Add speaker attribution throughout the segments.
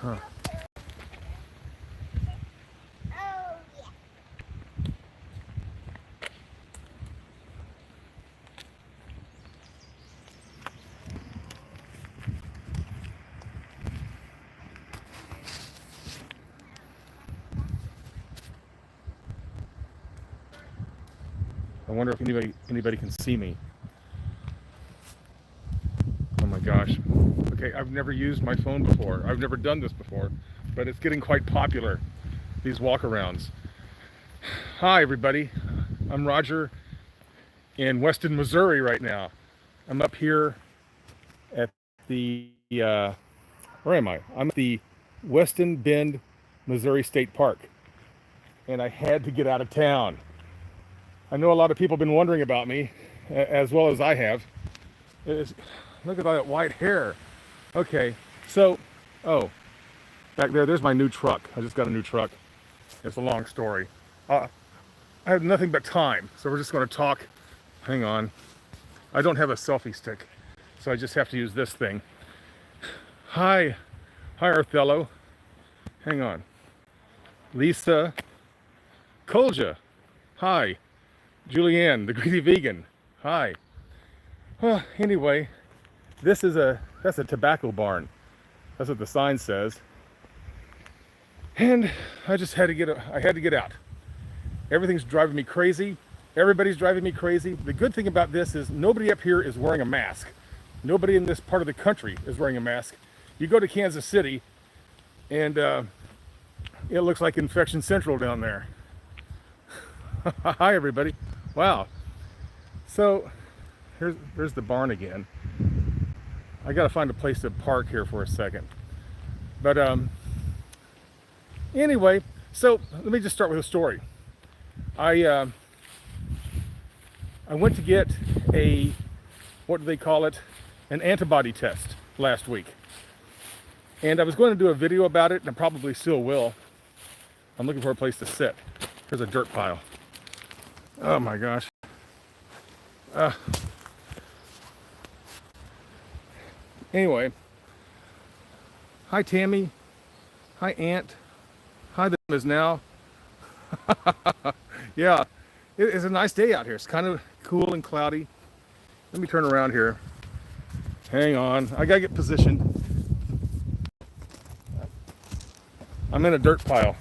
Speaker 1: Huh. I wonder if anybody can see me. Oh my gosh. Okay, I've never used my phone before. I've never done this before, but it's getting quite popular, these walkarounds. Hi everybody. I'm Roger in Weston, Missouri right now. I'm up here at the where am I? I'm at the Weston Bend, Missouri State Park. And I had to get out of town. I know a lot of people have been wondering about me, as well as I have. Look at all that white hair. Okay, so, oh, back there's my new truck. I just got a new truck. It's a long story. I have nothing but time, so we're just going to talk. Hang on. I don't have a selfie stick, so I just have to use this thing. Hi, Othello. Hang on. Lisa Kolja. Hi. Julianne, the greedy vegan. Hi. Well, anyway, that's a tobacco barn. That's what the sign says. And I just had to get out. Everything's driving me crazy. Everybody's driving me crazy. The good thing about this is nobody up here is wearing a mask. Nobody in this part of the country is wearing a mask. You go to Kansas City and it looks like Infection Central down there. Hi everybody. Wow. So here's the barn again. I gotta find a place to park here for a second. But anyway, so let me just start with a story. I went to get what do they call it? An antibody test last week. And I was going to do a video about it, and I probably still will. I'm looking for a place to sit. There's a dirt pile. Oh my gosh. Anyway. Hi Tammy. Hi Aunt. Hi the is now. Yeah. It's a nice day out here. It's kind of cool and cloudy. Let me turn around here. Hang on. I gotta get positioned. I'm in a dirt pile.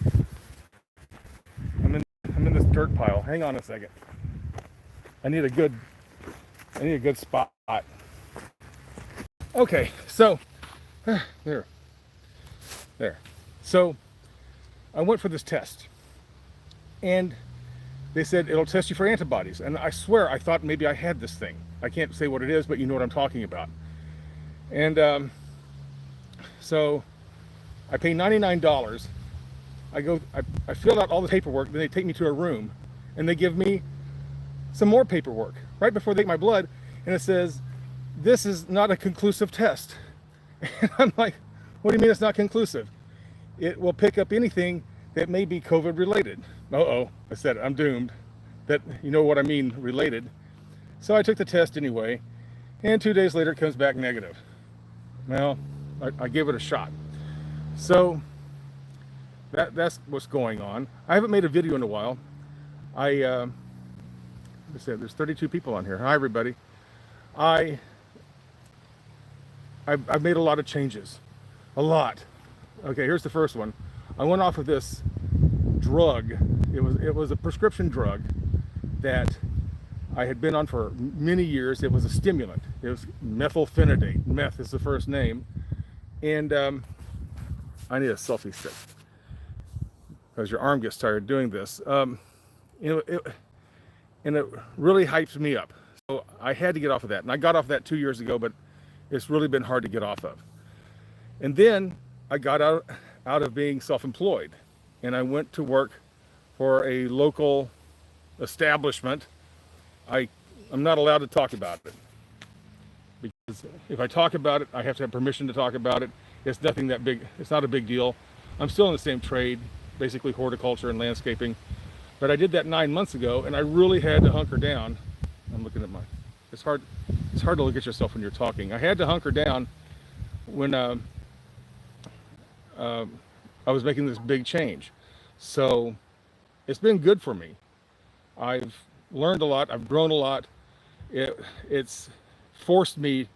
Speaker 1: I'm in this dirt pile. Hang on a second. I need a good spot. Okay, so there. So I went for this test, and they said it'll test you for antibodies. And I swear I thought maybe I had this thing. I can't say what it is, but you know what I'm talking about. And so I pay $99. I filled out all the paperwork, then they take me to a room and they give me some more paperwork right before they take my blood, and it says, this is not a conclusive test. And I'm like, what do you mean it's not conclusive? It will pick up anything that may be COVID related. I said, I'm doomed. That, you know what I mean, related. So I took the test anyway, and 2 days later it comes back negative. Well, I give it a shot. So that's what's going on. I haven't made a video in a while. I said there's 32 people on here. Hi everybody. I've made a lot of changes. A lot. Okay, here's the first one. I went off of this drug. It was a prescription drug that I had been on for many years. It was a stimulant. It was methylphenidate. Meth is the first name. And I need a selfie stick because your arm gets tired doing this. And it really hypes me up. So I had to get off of that. And I got off that 2 years ago, but it's really been hard to get off of. And then I got out of being self-employed, and I went to work for a local establishment. I'm not allowed to talk about it, because if I talk about it, I have to have permission to talk about it. It's nothing that big. It's not a big deal. I'm still in the same trade, basically horticulture and landscaping. But I did that 9 months ago, and I really had to hunker down. I'm looking at It's hard to look at yourself when you're talking. I had to hunker down when I was making this big change. So it's been good for me. I've learned a lot. I've grown a lot. It's forced me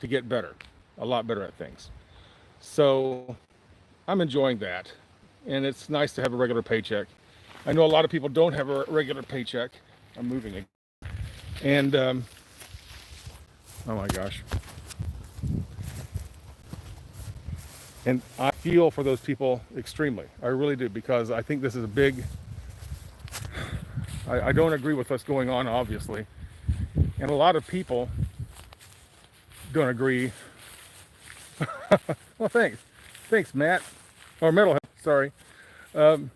Speaker 1: to get better, a lot better at things. So I'm enjoying that. And it's nice to have a regular paycheck. I know a lot of people don't have a regular paycheck. I'm moving it. And, oh my gosh. And I feel for those people extremely. I really do, because I think this is a big, I don't agree with what's going on, obviously. And a lot of people don't agree. Well, thanks. Thanks, Matt. Or Metalhead, sorry. I'm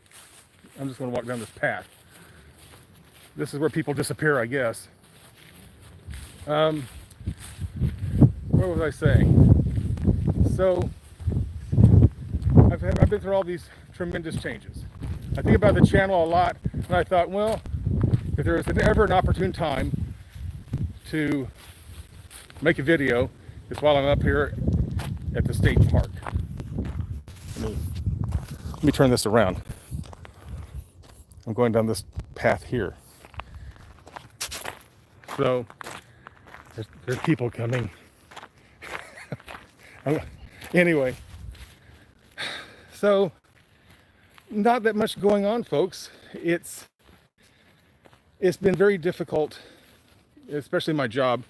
Speaker 1: just going to walk down this path. This is where people disappear, I guess. What was I saying? So, I've been through all these tremendous changes. I think about the channel a lot, and I thought, well, if there is ever an opportune time to make a video, it's while I'm up here at the state park. Let me turn this around. I'm going down this path here. So, there's people coming. Anyway, so not that much going on, folks. It's been very difficult, especially my job,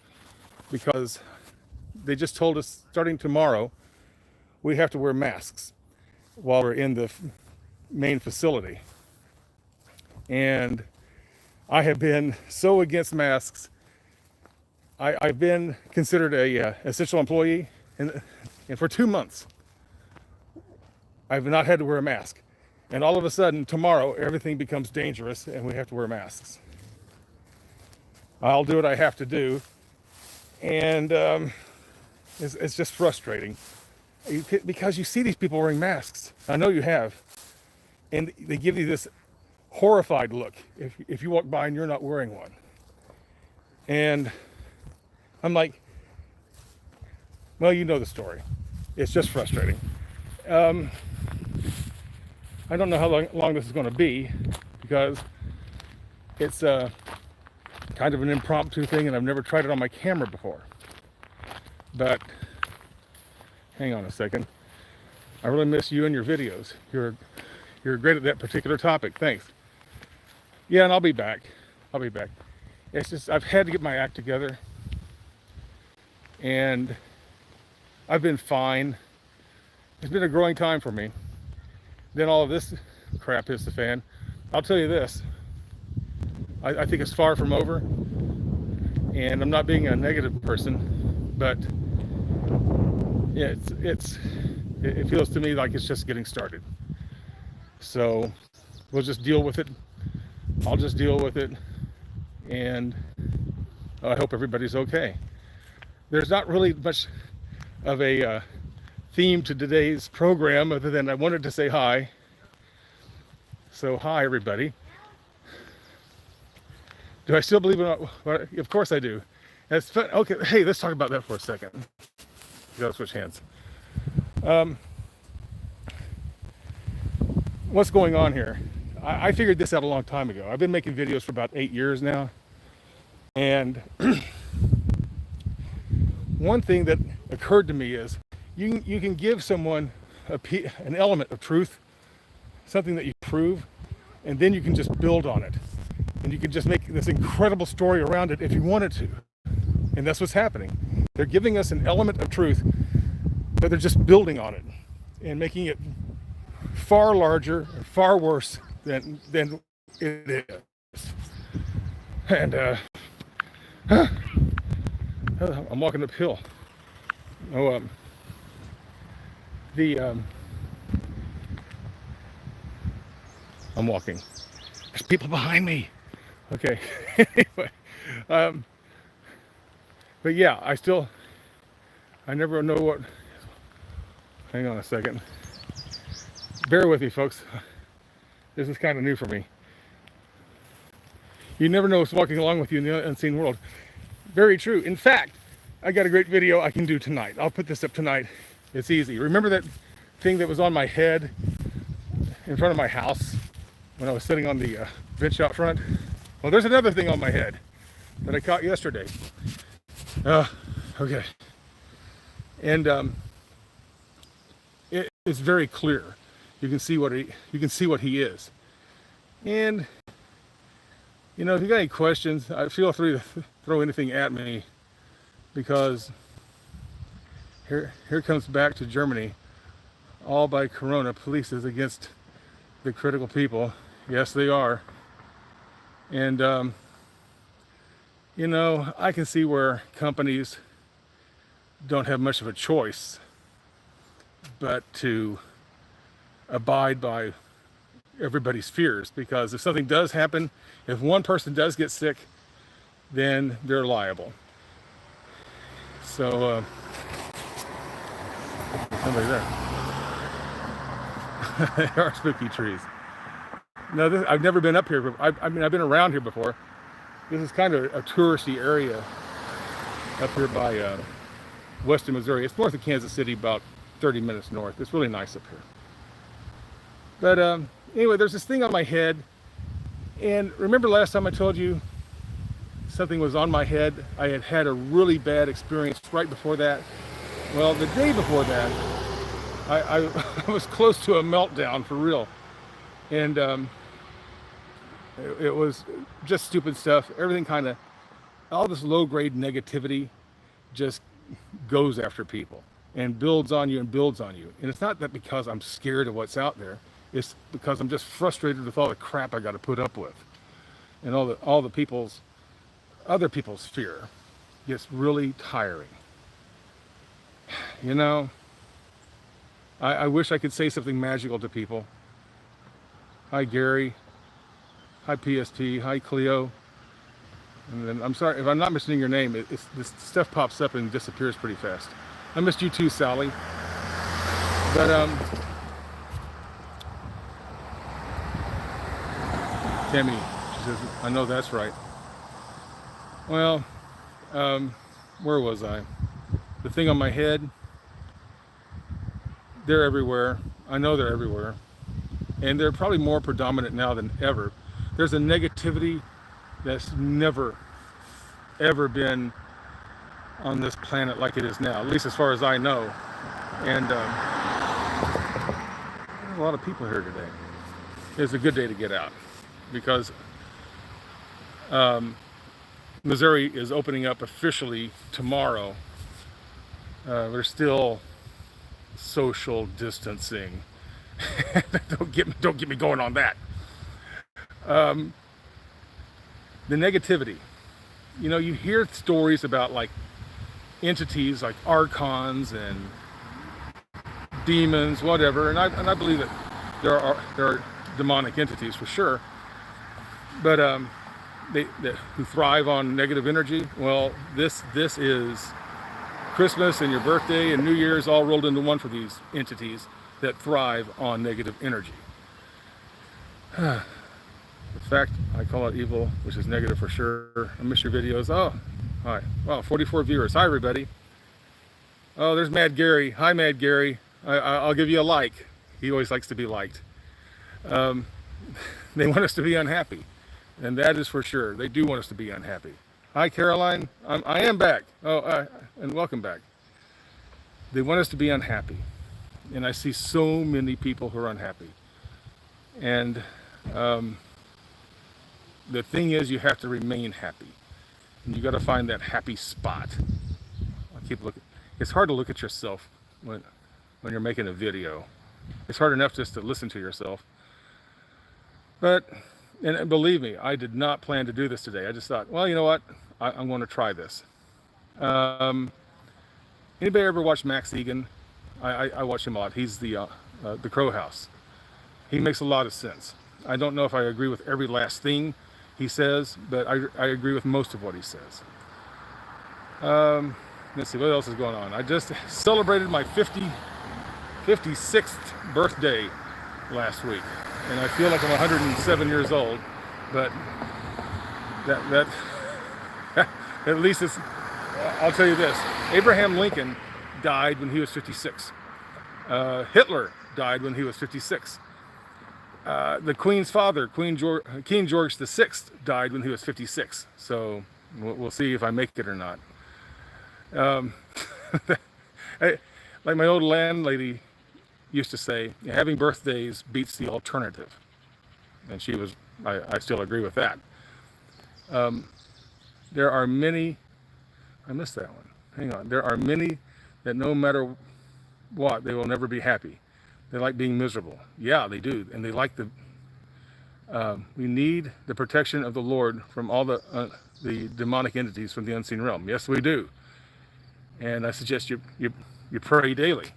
Speaker 1: because they just told us starting tomorrow we have to wear masks while we're in the main facility. And I have been so against masks. I've been considered a essential employee, and for 2 months I've not had to wear a mask. And all of a sudden tomorrow everything becomes dangerous and we have to wear masks. I'll do what I have to do, and it's just frustrating because you see these people wearing masks. I know you have, and they give you this horrified look if you walk by and you're not wearing one. And I'm like, well, you know the story. It's just frustrating. I don't know how long this is going to be, because it's kind of an impromptu thing, and I've never tried it on my camera before. But hang on a second. I really miss you and your videos. You're great at that particular topic. Thanks. Yeah, and I'll be back. It's just I've had to get my act together, and I've been fine. It's been a growing time for me. Then all of this crap hits the fan. I'll tell you this. I think it's far from over, and I'm not being a negative person, but yeah, it feels to me like it's just getting started. So we'll just deal with it. I'll just deal with it, and I hope everybody's okay. There's not really much of a theme to today's program other than I wanted to say hi. So hi, everybody. Do I still believe in what? Of course I do. That's fun. Okay, hey, let's talk about that for a second. We gotta switch hands. What's going on here? I figured this out a long time ago. I've been making videos for about 8 years now. And one thing that occurred to me is you can give someone an element of truth, something that you prove, and then you can just build on it. And you can just make this incredible story around it if you wanted to. And that's what's happening. They're giving us an element of truth, but they're just building on it and making it far larger and far worse than it is. And I'm walking uphill. I'm walking. There's people behind me. Okay. Anyway, but yeah, I never know what. Hang on a second. Bear with me, folks. This is kind of new for me. You never know what's walking along with you in the unseen world. Very true. In fact, I got a great video I can do tonight. I'll put this up tonight. It's easy. Remember that thing that was on my head in front of my house when I was sitting on the bench out front? Well, there's another thing on my head that I caught yesterday. Okay. And it's very clear. You can see what he is. And you know, if you got any questions, feel free to throw anything at me, because here comes back to Germany, all by Corona. Police is against the critical people. Yes, they are. And you know, I can see where companies don't have much of a choice but to abide by everybody's fears, because if something does happen, if one person does get sick, then they're liable. So somebody there. There are spooky trees. No, I've never been up here. I mean, I've been around here before. This is kind of a touristy area up here by Weston, Missouri. It's north of Kansas City, about 30 minutes north. It's really nice up here. But anyway, there's this thing on my head. And remember last time I told you something was on my head? I had had a really bad experience right before that. Well, the day before that, I was close to a meltdown for real. And it was just stupid stuff. Everything kind of, all this low-grade negativity just goes after people and builds on you and builds on you. And it's not that because I'm scared of what's out there. It's because I'm just frustrated with all the crap I got to put up with, and all the other people's fear gets really tiring. You know, I wish I could say something magical to people. Hi Gary, hi PSP, hi Cleo. And then I'm sorry if I'm not mentioning your name. This stuff pops up and disappears pretty fast. I missed you too, Sally. But Tammy, she says, I know that's right. Well, where was I? The thing on my head, they're everywhere. I know they're everywhere. And they're probably more predominant now than ever. There's a negativity that's never, ever been on this planet like it is now, at least as far as I know. And there's a lot of people here today. It's a good day to get out, because Missouri is opening up officially tomorrow. There's still social distancing. Don't get me going on that. The negativity. You know, you hear stories about like entities like archons and demons, whatever, and I believe that there are demonic entities for sure. But they who thrive on negative energy. Well, this is Christmas and your birthday and New Year's all rolled into one for these entities that thrive on negative energy. In fact, I call it evil, which is negative for sure. I miss your videos. Oh, hi. Wow, 44 viewers. Hi, everybody. Oh, there's Mad Gary. Hi, Mad Gary. I'll give you a like. He always likes to be liked. They want us to be unhappy, and that is for sure. They do want us to be unhappy. Hi, Caroline. I am back. Oh, and welcome back. They want us to be unhappy, and I see so many people who are unhappy. And the thing is, you have to remain happy, and you got to find that happy spot. I keep looking. It's hard to look at yourself when you're making a video. It's hard enough just to listen to yourself. But, and believe me, I did not plan to do this today. I just thought, well, you know what? I'm going to try this. Anybody ever watch Max Egan? I watch him a lot. He's the Crow House. He makes a lot of sense. I don't know if I agree with every last thing he says, but I agree with most of what he says. Let's see, what else is going on? I just celebrated my 56th birthday last week, and I feel like I'm 107 years old, but that At least it's, I'll tell you this, Abraham Lincoln died when he was 56. Hitler died when he was 56. The Queen's father, King George VI, died when he was 56. So we'll see if I make it or not. Like my old landlady used to say, having birthdays beats the alternative. And she was, I still agree with that. There are many, I missed that one. Hang on. There are many that no matter what, they will never be happy. They like being miserable. Yeah, they do. And they like we need the protection of the Lord from all the demonic entities from the unseen realm. Yes, we do. And I suggest you pray daily.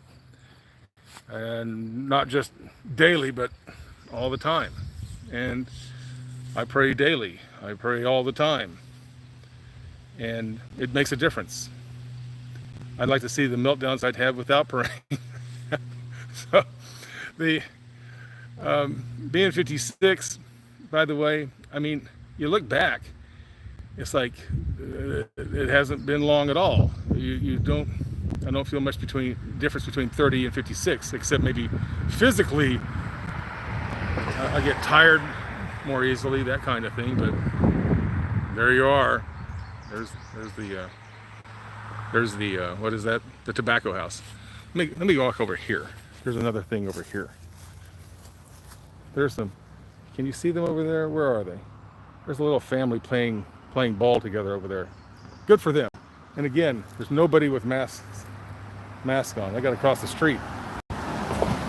Speaker 1: And not just daily, but all the time. And I pray daily. I pray all the time. And it makes a difference. I'd like to see the meltdowns I'd have without praying. So, being 56, by the way, I mean, you look back, it's like it hasn't been long at all. I don't feel much difference between 30 and 56, except maybe physically, I get tired more easily, that kind of thing. But there you are. There's the what is that? The tobacco house. Let me walk over here. There's another thing over here. There's some. Can you see them over there? Where are they? There's a little family playing ball together over there. Good for them. And again, there's nobody with mask on. I got to cross the street.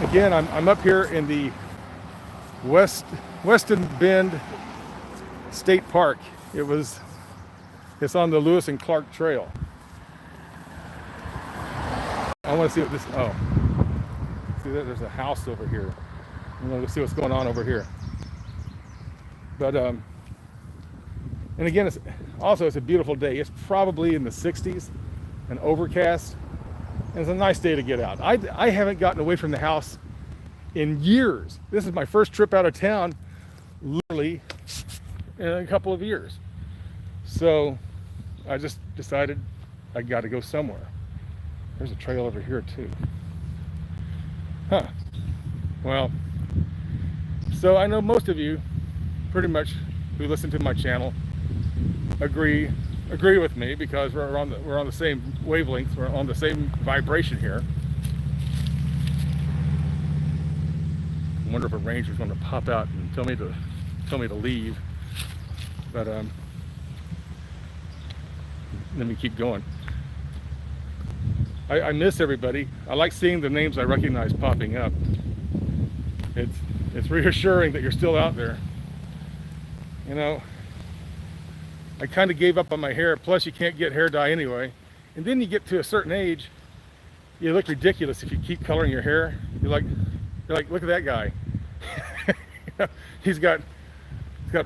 Speaker 1: Again, I'm up here in the Weston Bend State Park. It's on the Lewis and Clark Trail. I want to see what this. Oh, see that? There's a house over here. I'm going to see what's going on over here. But and again, it's a beautiful day. It's probably in the 60s and overcast. And it's a nice day to get out. I haven't gotten away from the house in years. This is my first trip out of town, literally, in a couple of years. So I just decided I got to go somewhere. There's a trail over here too. Huh. Well, so I know most of you, pretty much, who listen to my channel, agree with me, because we're on the same wavelength. We're on the same vibration here. I wonder if a ranger's going to pop out and tell me to leave. But let me keep going. I miss everybody. I like seeing the names I recognize popping up. It's reassuring that you're still out there. You know, I kind of gave up on my hair. Plus, you can't get hair dye anyway. And then you get to a certain age, you look ridiculous if you keep coloring your hair. You're like, look at that guy. He's got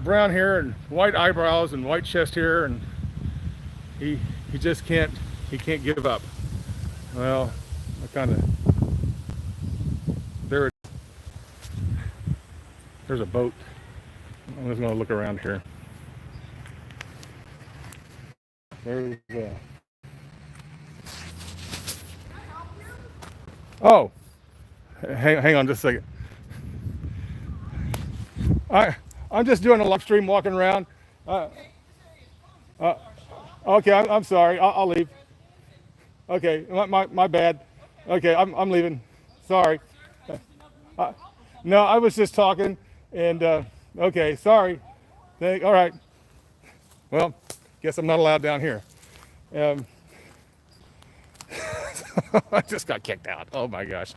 Speaker 1: brown hair and white eyebrows and white chest hair, and he just can't give up. Well, I kind of, there's a boat. I'm just going to look around here. There's oh, hang on just a second. I'm just doing a live stream, walking around. Okay, I'm sorry. I'll leave. Okay, my bad. Okay, I'm leaving. Sorry. No, I was just talking, and okay, sorry. All right. Well, guess I'm not allowed down here. I just got kicked out. Oh my gosh.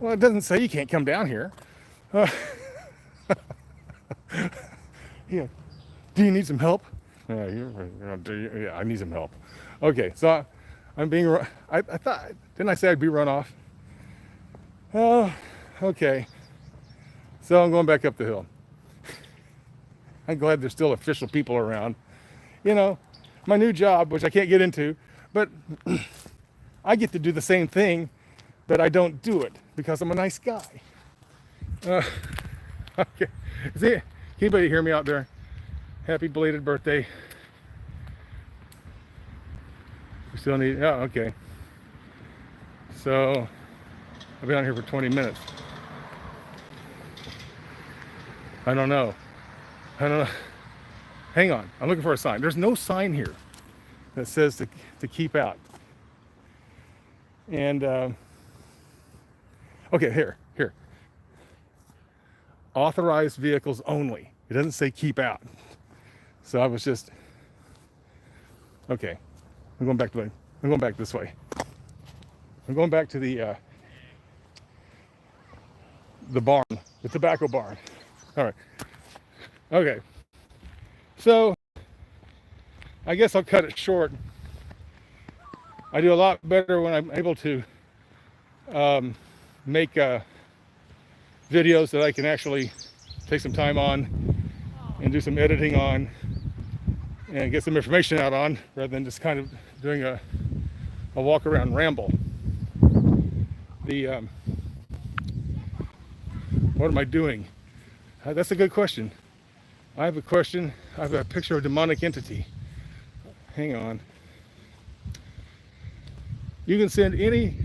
Speaker 1: Well, it doesn't say you can't come down here. Yeah. Do you need some help? Yeah, I need some help. Okay, so I'm being. I thought, didn't I say I'd be run off? Oh, okay. So I'm going back up the hill. I'm glad there's still official people around. You know, my new job, which I can't get into, but I get to do the same thing, but I don't do it because I'm a nice guy. Okay. Can anybody hear me out there? Happy belated birthday. still need, yeah, okay. So I've been on here for 20 minutes. I don't know. Hang on, I'm looking for a sign. There's no sign here that says to keep out. And, okay, here. Authorized vehicles only. It doesn't say keep out. So I was just, okay. I'm going back this way. I'm going back to the barn, the tobacco barn. All right. Okay. So I guess I'll cut it short. I do a lot better when I'm able to make videos that I can actually take some time on and do some editing on and get some information out on, rather than just kind of doing a walk around ramble. What am I doing? That's a good question. I have a question. I have a picture of a demonic entity. Hang on. You can send any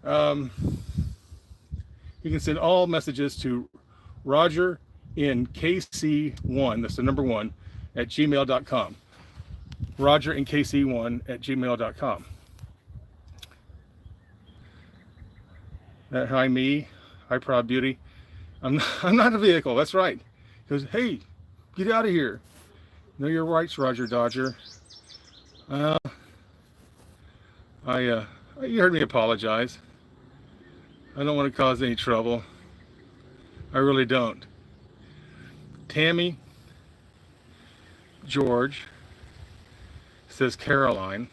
Speaker 1: you can send all messages to Roger in KC1, that's the number 1, at gmail.com. Roger in KC1 at gmail.com. Hi me, hi Proud Beauty. I'm not a vehicle, that's right. He goes, hey, get out of here. Know your rights, Roger Dodger. You heard me apologize. I don't want to cause any trouble. I really don't. Tammy George says Caroline.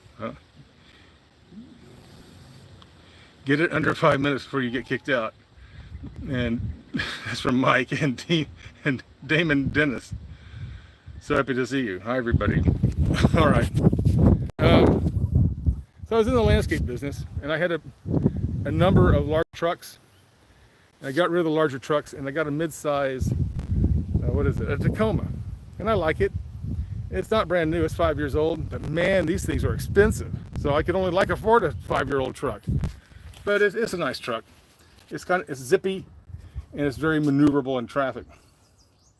Speaker 1: Get it under 5 minutes before you get kicked out. And that's from Mike and Damon Dennis. So happy to see you. Hi, everybody. All right. So I was in the landscape business, and I had a number of large trucks. I got rid of the larger trucks, and I got a mid-size, a Tacoma. And I like it. It's not brand new, it's 5 years old, but man, these things are expensive. So I could only afford a 5-year-old truck. But it's a nice truck. It's zippy, and it's very maneuverable in traffic.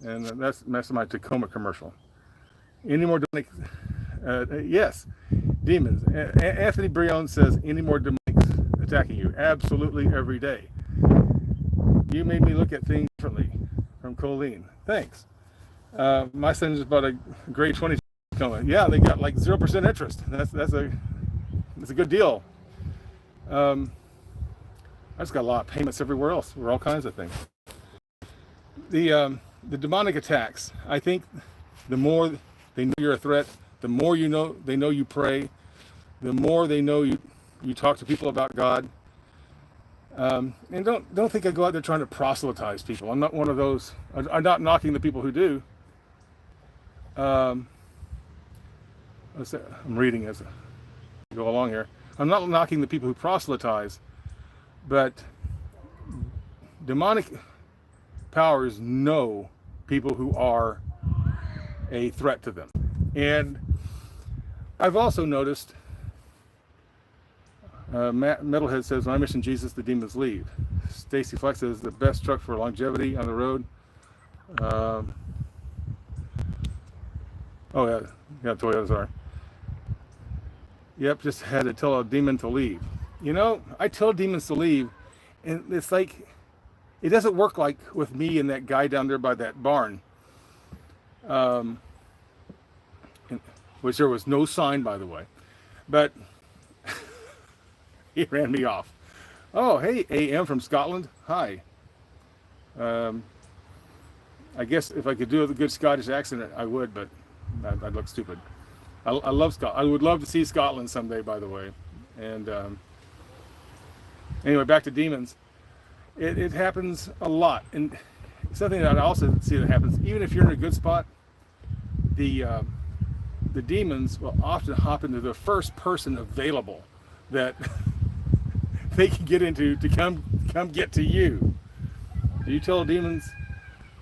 Speaker 1: And that's my Tacoma commercial. Any more demonic? Yes, demons. Anthony Brion says, any more demonics attacking you? Absolutely every day. You made me look at things differently. From Colleen. Thanks. My son just bought a grade 20 Tacoma. Yeah, they got like 0% interest. That's a good deal. I just got a lot of payments everywhere else for all kinds of things. The demonic attacks, I think the more they know you're a threat, the more they know you pray, the more they know you talk to people about God. And don't think I go out there trying to proselytize people. I'm not one of those. I'm not knocking the people who do. I'm reading as I go along here. I'm not knocking the people who proselytize, but demonic powers know people who are a threat to them. And I've also noticed, Metalhead says, when I mention Jesus, the demons leave. Stacy Flex says, the best truck for longevity on the road. Oh yeah, Toyotas are. Yep, just had to tell a demon to leave. You know, I tell demons to leave, and it's like, it doesn't work like with me and that guy down there by that barn. Which there was no sign, by the way. But he ran me off. Oh, hey, AM from Scotland. Hi. I guess if I could do a good Scottish accent, I would, but I'd look stupid. I love Scotland. I would love to see Scotland someday, by the way. And anyway, back to demons. It happens a lot. And something that I also see that happens, even if you're in a good spot, the demons will often hop into the first person available that they can get into to come get to you. Do you tell demons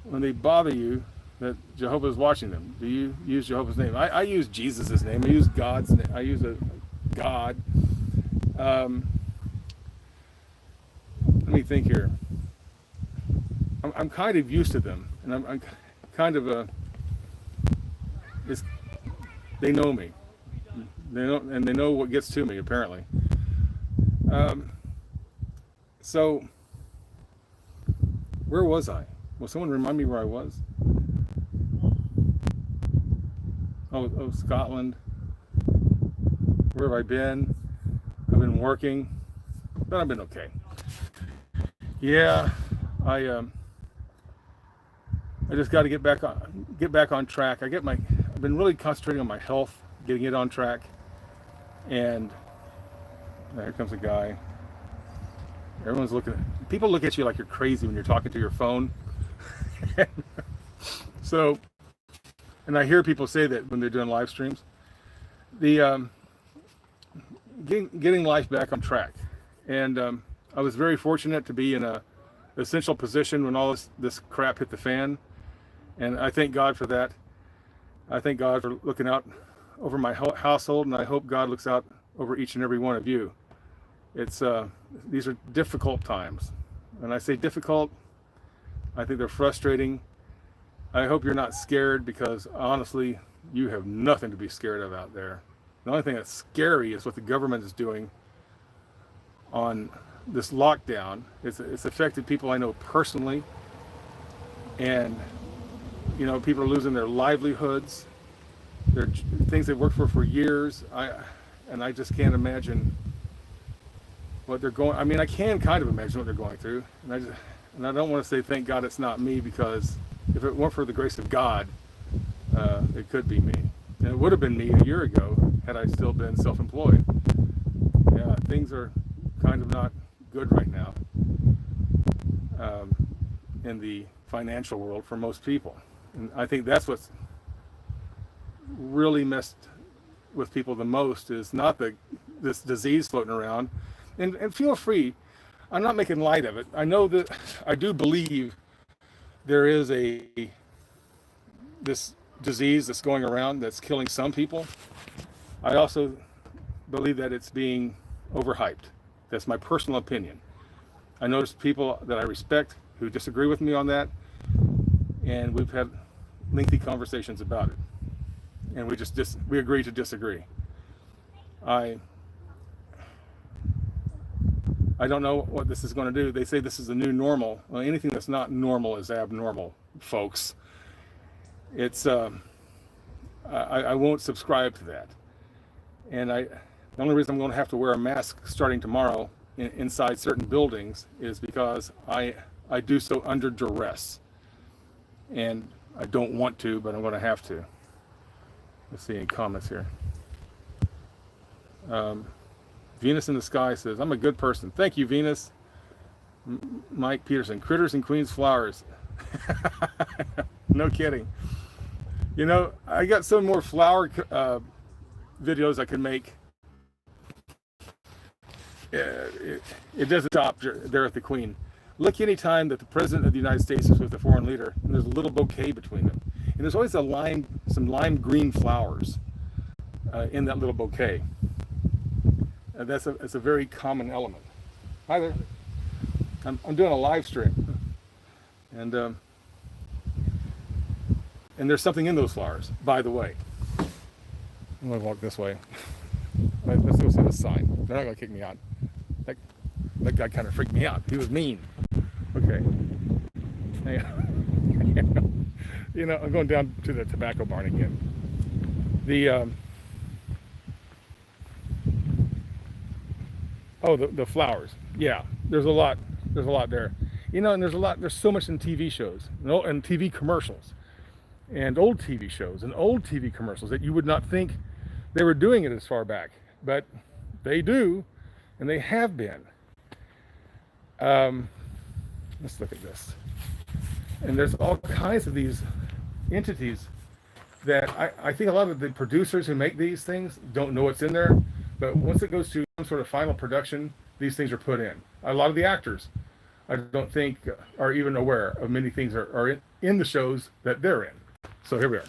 Speaker 1: when they bother you that Jehovah is watching them? Do you use Jehovah's name? I use Jesus' name. I use God's name. I use a God. Let me think here. I'm kind of used to them, and I'm kind of they know me. They know what gets to me, apparently. So where was I? Will someone remind me where I was? Oh, Scotland. Where have I been? I've been working, but I've been okay. Yeah, I just got to get back on track. I've been really concentrating on my health, getting it on track, and here comes a guy. Everyone's people look at you like you're crazy when you're talking to your phone. So, and I hear people say that when they're doing live streams. The getting life back on track, and I was very fortunate to be in a essential position when all this crap hit the fan, and I thank God for that. I thank God for looking out over my household, and I hope God looks out over each and every one of you. These are difficult times, and I say difficult, I think they're frustrating. I hope you're not scared, because honestly, you have nothing to be scared of out there. The only thing that's scary is what the government is doing on this lockdown. It's affected people I know personally, and people are losing their livelihoods, their things they've worked for years. I just can't imagine what they're going. I mean, I can kind of imagine what they're going through, and I don't want to say thank God it's not me, because if it weren't for the grace of God, it could be me, and it would have been me a year ago had I still been self-employed. Yeah, things are kind of not good right now in the financial world for most people, and I think that's what's really messed with people the most, is not this disease floating around. And feel free, I'm not making light of it. I know that I do believe there is this disease that's going around that's killing some people. I also believe that it's being overhyped. That's my personal opinion. I know there's people that I respect who disagree with me on that, and we've had lengthy conversations about it, and we agree to disagree. I don't know what this is going to do. They say this is the new normal. Well, anything that's not normal is abnormal, folks. It's I won't subscribe to that. And the only reason I'm going to have to wear a mask starting tomorrow inside certain buildings is because I do so under duress. And I don't want to, but I'm going to have to. Let's see any comments here. Venus in the Sky says, I'm a good person. Thank you, Venus. Mike Peterson, critters and queens flowers. No kidding. I got some more flower videos I could make. It doesn't stop there at the Queen. Look anytime that the President of the United States is with a foreign leader, and there's a little bouquet between them. And there's always some lime green flowers in that little bouquet. It's a very common element. Hi there. I'm doing a live stream, and there's something in those flowers, by the way. I'm gonna walk this way. Let's go see the sign. They're not gonna kick me out. That guy kind of freaked me out. He was mean. Okay. I'm going down to the tobacco barn again. The flowers. Yeah, there's a lot there. And there's so much in TV shows, and TV commercials, and old TV shows, and old TV commercials that you would not think they were doing it as far back, but they do, and they have been. Let's look at this. And there's all kinds of these entities that I think a lot of the producers who make these things don't know what's in there, but once it goes to some sort of final production, these things are put in. A lot of the actors, I don't think, are even aware of many things are in the shows that they're in. So here we are.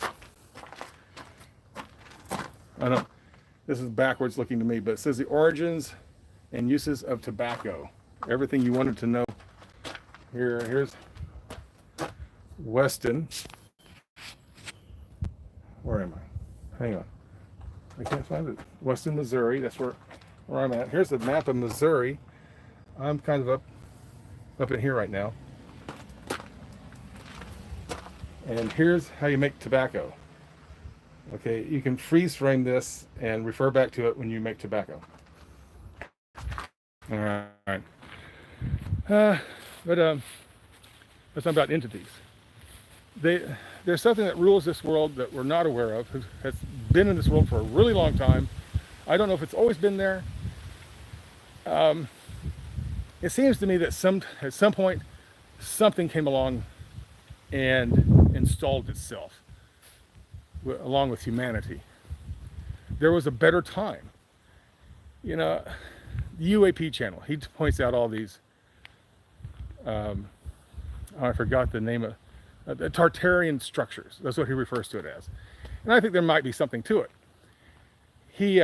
Speaker 1: I don't, this is backwards looking to me, but it says the origins and uses of tobacco. Everything you wanted to know. Here's Weston. Where am I? Hang on. I can't find it. Weston, Missouri. That's where I'm at. Here's the map of Missouri. I'm kind of up in here right now. And here's how you make tobacco. Okay, you can freeze frame this and refer back to it when you make tobacco. All right. But let's talk about entities. There's something that rules this world that we're not aware of, has been in this world for a really long time. I don't know if it's always been there. It seems to me that at some point, something came along and installed itself along with humanity. There was a better time. You know, the UAP channel, he points out all these, I forgot the name of the Tartarian structures. That's what he refers to it as. And I think there might be something to it. He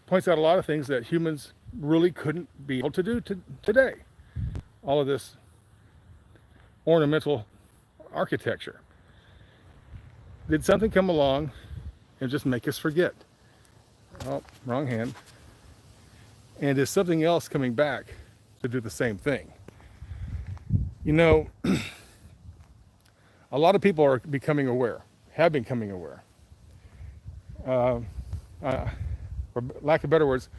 Speaker 1: points out a lot of things that humans really couldn't be able to do today. All of this ornamental architecture. Did something come along and just make us forget? Oh, wrong hand. And is something else coming back to do the same thing? You know, a lot of people are becoming aware, have been becoming aware. For lack of better words,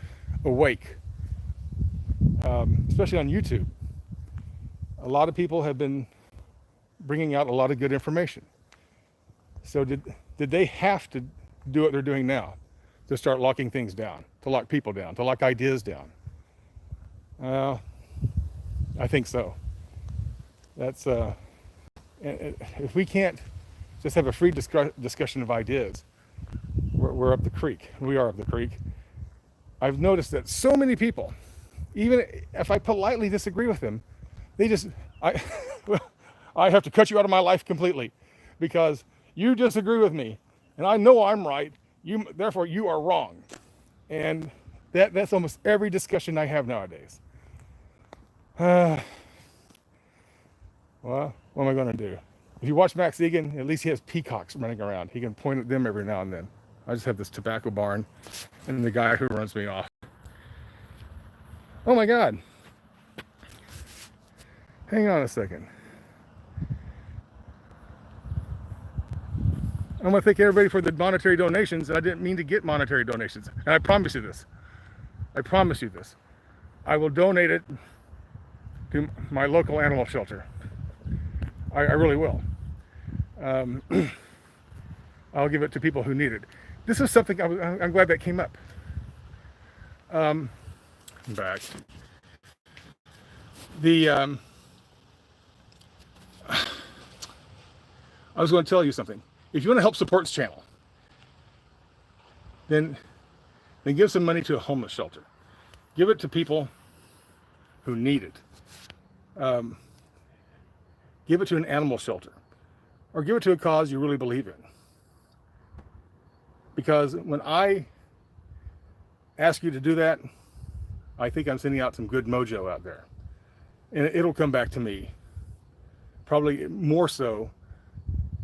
Speaker 1: awake. Especially on YouTube. A lot of people have been bringing out a lot of good information. So did they have to do what they're doing now to start locking things down, to lock people down, to lock ideas down? I think so. That's if we can't just have a free discussion of ideas, we're up the creek. We are up the creek. I've noticed that so many people, even if I politely disagree with them, they just, I have to cut you out of my life completely because you disagree with me and I know I'm right. Therefore you are wrong. And that's almost every discussion I have nowadays. Well, what am I going to do? If you watch Max Egan, at least he has peacocks running around. He can point at them every now and then. I just have this tobacco barn and the guy who runs me off. Oh my God. Hang on a second. I want to thank everybody for the monetary donations. I didn't mean to get monetary donations. And I promise you this. I promise you this. I will donate it to my local animal shelter. I really will. I'll give it to people who need it. This is something I'm glad that came up. I'm back. I was going to tell you something. If you want to help support this channel, then give some money to a homeless shelter. Give it to people who need it. Give it to an animal shelter. Or give it to a cause you really believe in. Because when I ask you to do that, I think I'm sending out some good mojo out there. And it'll come back to me. Probably more so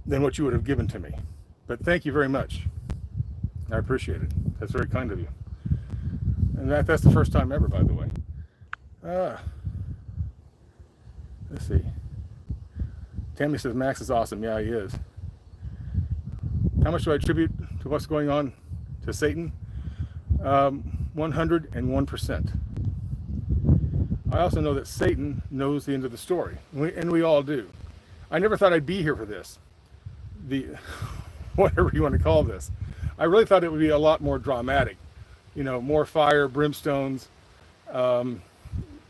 Speaker 1: than what you would have given to me. But thank you very much. I appreciate it. That's very kind of you. And that's the first time ever, by the way. Let's see. Tammy says Max is awesome. Yeah, he is. How much do I attribute to what's going on to Satan? 101%. I also know that Satan knows the end of the story, and we all do. I never thought I'd be here for this. Whatever you want to call this. I really thought it would be a lot more dramatic. You know, more fire, brimstones,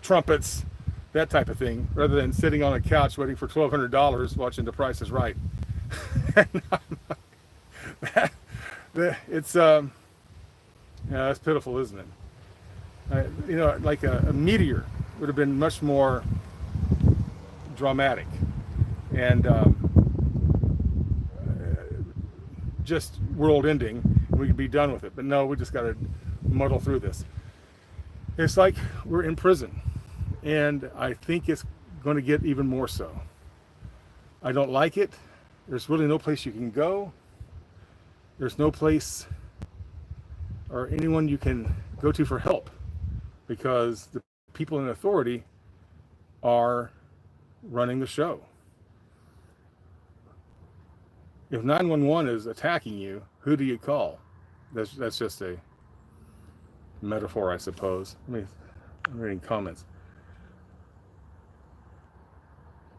Speaker 1: trumpets, that type of thing, rather than sitting on a couch waiting for $1,200 watching The Price is Right. It's that's pitiful, isn't it? You know, like a meteor would have been much more dramatic, and just world ending and we can be done with it. But no, we just got to muddle through this. It's like we're in prison, and I think it's going to get even more so. I don't like it. There's really no place you can go. There's no place or anyone you can go to for help, because the people in authority are running the show. If 911 is attacking you, who do you call? That's just a metaphor, I suppose. I'm reading comments.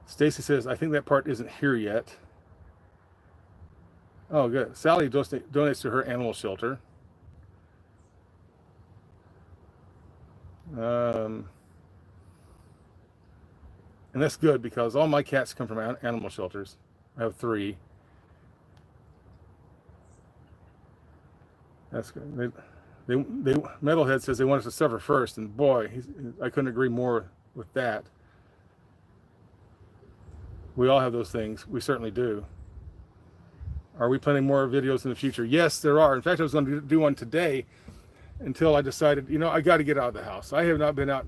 Speaker 1: Stacy says, I think that part isn't here yet. Oh, good. Sally donates to her animal shelter. And that's good, because all my cats come from animal shelters. I have 3. That's good. Metalhead says they want us to suffer first, and boy, I couldn't agree more with that. We all have those things. We certainly do. Are we planning more videos in the future? Yes, there are. In fact, I was going to do one today until I decided, I got to get out of the house. I have not been out.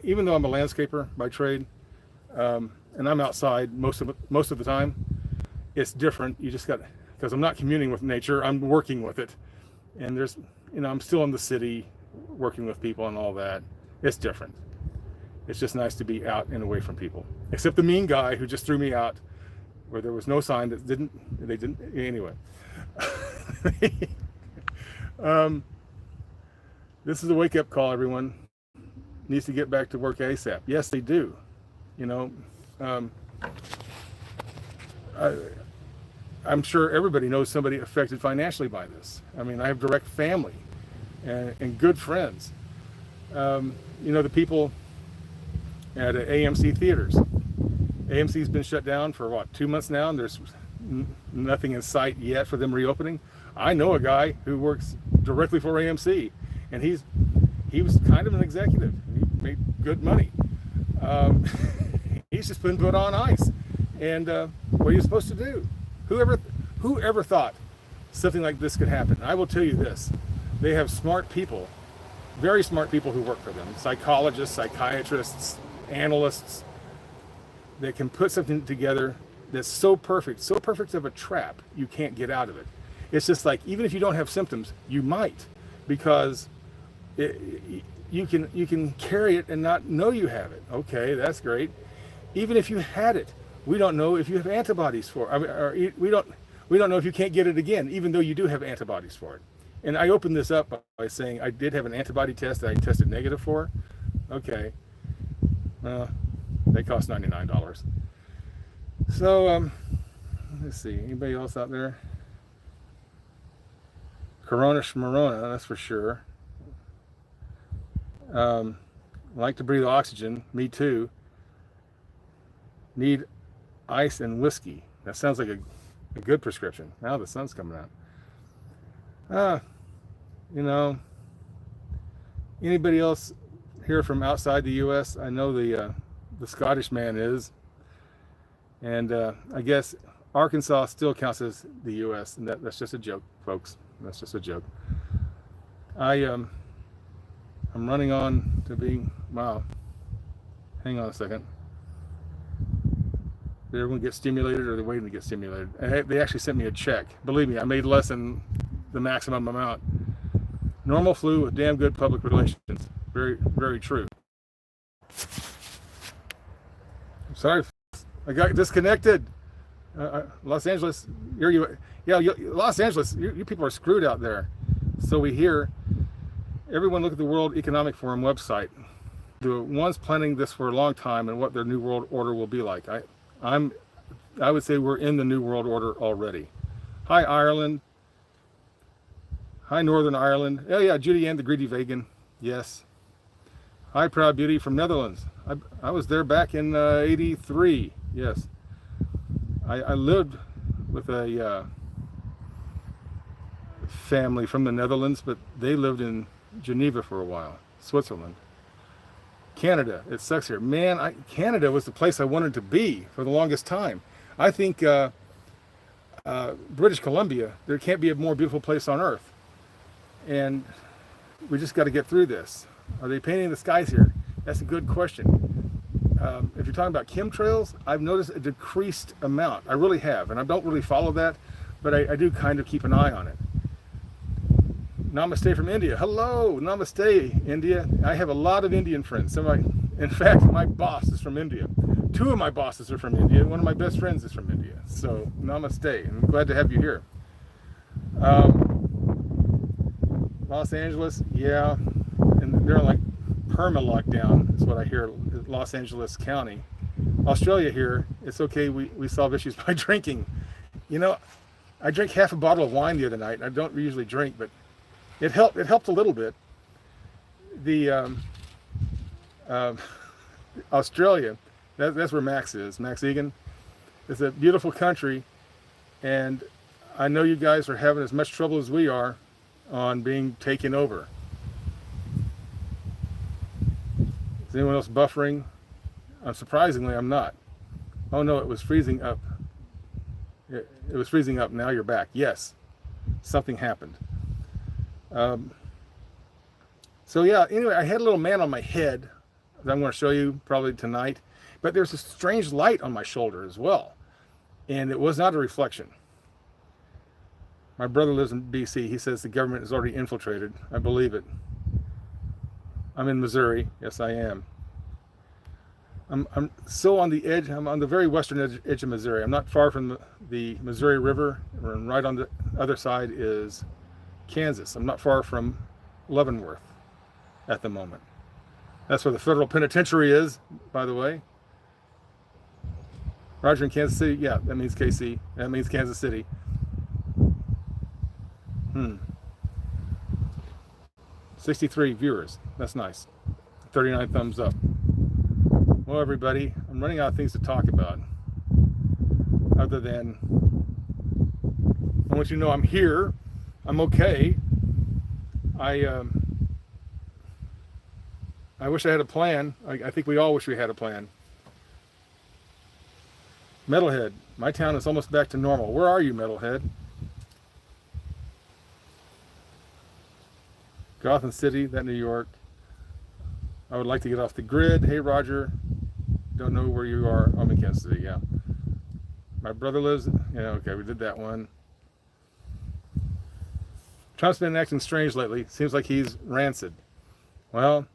Speaker 1: Even though I'm a landscaper by trade, and I'm outside most of the time, it's different. You just got, because I'm not communing with nature, I'm working with it. And there's, I'm still in the city working with people and all that. It's different. It's just nice to be out and away from people. Except the mean guy who just threw me out where there was no sign that they didn't, anyway. This is a wake-up call, everyone. Needs to get back to work ASAP. Yes, they do. I'm sure everybody knows somebody affected financially by this. I mean, I have direct family and good friends. The people at AMC theaters. AMC's been shut down for 2 months now, and there's nothing in sight yet for them reopening. I know a guy who works directly for AMC, and he was kind of an executive. He made good money. He's just been put on ice. And what are you supposed to do? Whoever thought something like this could happen? I will tell you this: they have smart people, very smart people who work for them, psychologists, psychiatrists, analysts, that can put something together that's so perfect of a trap, you can't get out of it. It's just like, even if you don't have symptoms, you might, because you can carry it and not know you have it. Okay, that's great. Even if you had it, we don't know if you have antibodies for it. Or we don't know if you can't get it again, even though you do have antibodies for it. And I opened this up by saying I did have an antibody test that I tested negative for. Okay. They cost $99. So, let's see. Anybody else out there? Corona Schmarona, that's for sure. Like to breathe oxygen. Me too. Need ice and whiskey. That sounds like a good prescription. Now the sun's coming out. Anybody else here from outside the U.S.? I know the Scottish man is, and I guess Arkansas still counts as the U.S., and that's just a joke, folks. That's just a joke. I'm running on to being, wow. Hang on a second. Did everyone get stimulated, or are they waiting to get stimulated? They actually sent me a check. Believe me, I made less than the maximum amount. Normal flu with damn good public relations. Very, very true. I'm sorry, I got disconnected. Los Angeles, Los Angeles, you people are screwed out there. So we hear. Everyone look at the World Economic Forum website. The ones planning this for a long time and what their new world order will be like. I would say we're in the new world order already. Hi, Ireland. Hi, Northern Ireland. Oh yeah, Judy Ann, the greedy vegan. Yes. Hi, Proud Beauty from Netherlands. I was there back in 83. Yes. I lived with a family from the Netherlands, but they lived in Geneva for a while. Switzerland. Canada. It sucks here. Man, Canada was the place I wanted to be for the longest time. I think British Columbia. There can't be a more beautiful place on earth. And we just got to get through this. Are they painting the skies here? That's a good question. If you're talking about chemtrails, I've noticed a decreased amount. I really have, and I don't really follow that, but I do kind of keep an eye on it. Namaste from India. Hello, namaste, India. I have a lot of Indian friends. In fact, my boss is from India. 2 of my bosses are from India. One of my best friends is from India. So, namaste. I'm glad to have you here. Los Angeles, yeah. And they're like perma-lockdown, is what I hear, Los Angeles County. Australia here, it's okay, we solve issues by drinking. You know, I drank half a bottle of wine the other night, and I don't usually drink, but it helped a little bit. The Australia, that's where Max is, Max Egan. It's a beautiful country, and I know you guys are having as much trouble as we are on being taken over. Is anyone else buffering? Surprisingly, I'm not. Oh no, it was freezing up. It was freezing up. Now you're back. Yes, something happened. So yeah, anyway, I had a little man on my head that I'm going to show you probably tonight, but there's a strange light on my shoulder as well, and it was not a reflection. My brother lives in BC. He says the government is already infiltrated. I believe it. I'm in Missouri. Yes, I am. I'm so on the edge. I'm on the very western edge of Missouri. I'm not far from the Missouri River, and right on the other side is Kansas. I'm not far from Leavenworth at the moment. That's where the federal penitentiary is, by the way. Roger in Kansas City. Yeah, that means KC. That means Kansas City. 63 viewers. That's nice. 39 thumbs up. Well, everybody, I'm running out of things to talk about. Other than, I want you to know I'm here. I'm okay. I wish I had a plan. I think we all wish we had a plan. Metalhead, my town is almost back to normal. Where are you, Metalhead? Gotham City, that New York. I would like to get off the grid. Hey, Roger. Don't know where you are. I'm in Kansas City, yeah. My brother lives, yeah, okay, we did that one. Trump's been acting strange lately. Seems like he's rancid. Well,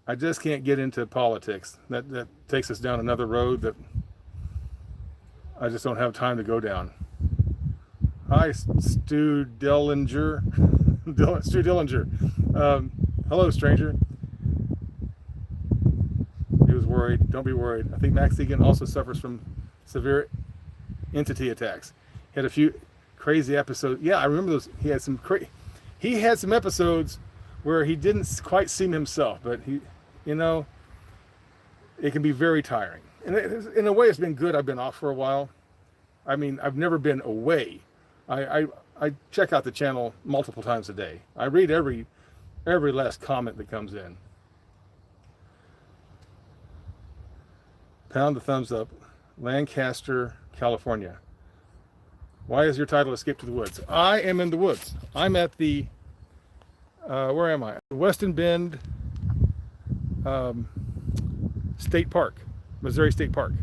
Speaker 1: I just can't get into politics. That takes us down another road that I just don't have time to go down. Hi, Stu Dellinger. Stu Dillinger. Hello, stranger. He was worried. Don't be worried. I think Max Egan also suffers from severe entity attacks. He had a few crazy episodes. Yeah, I remember those. He had some episodes where he didn't quite seem himself, but he, you know, it can be very tiring. And in a way, it's been good. I've been off for a while. I mean, I've never been away. I check out the channel multiple times a day. I read every last comment that comes in. Pound the thumbs up. Lancaster, California. Why is your title Escape to the Woods? I am in the woods. I'm at the, where am I? Weston Bend State Park, Missouri State Park,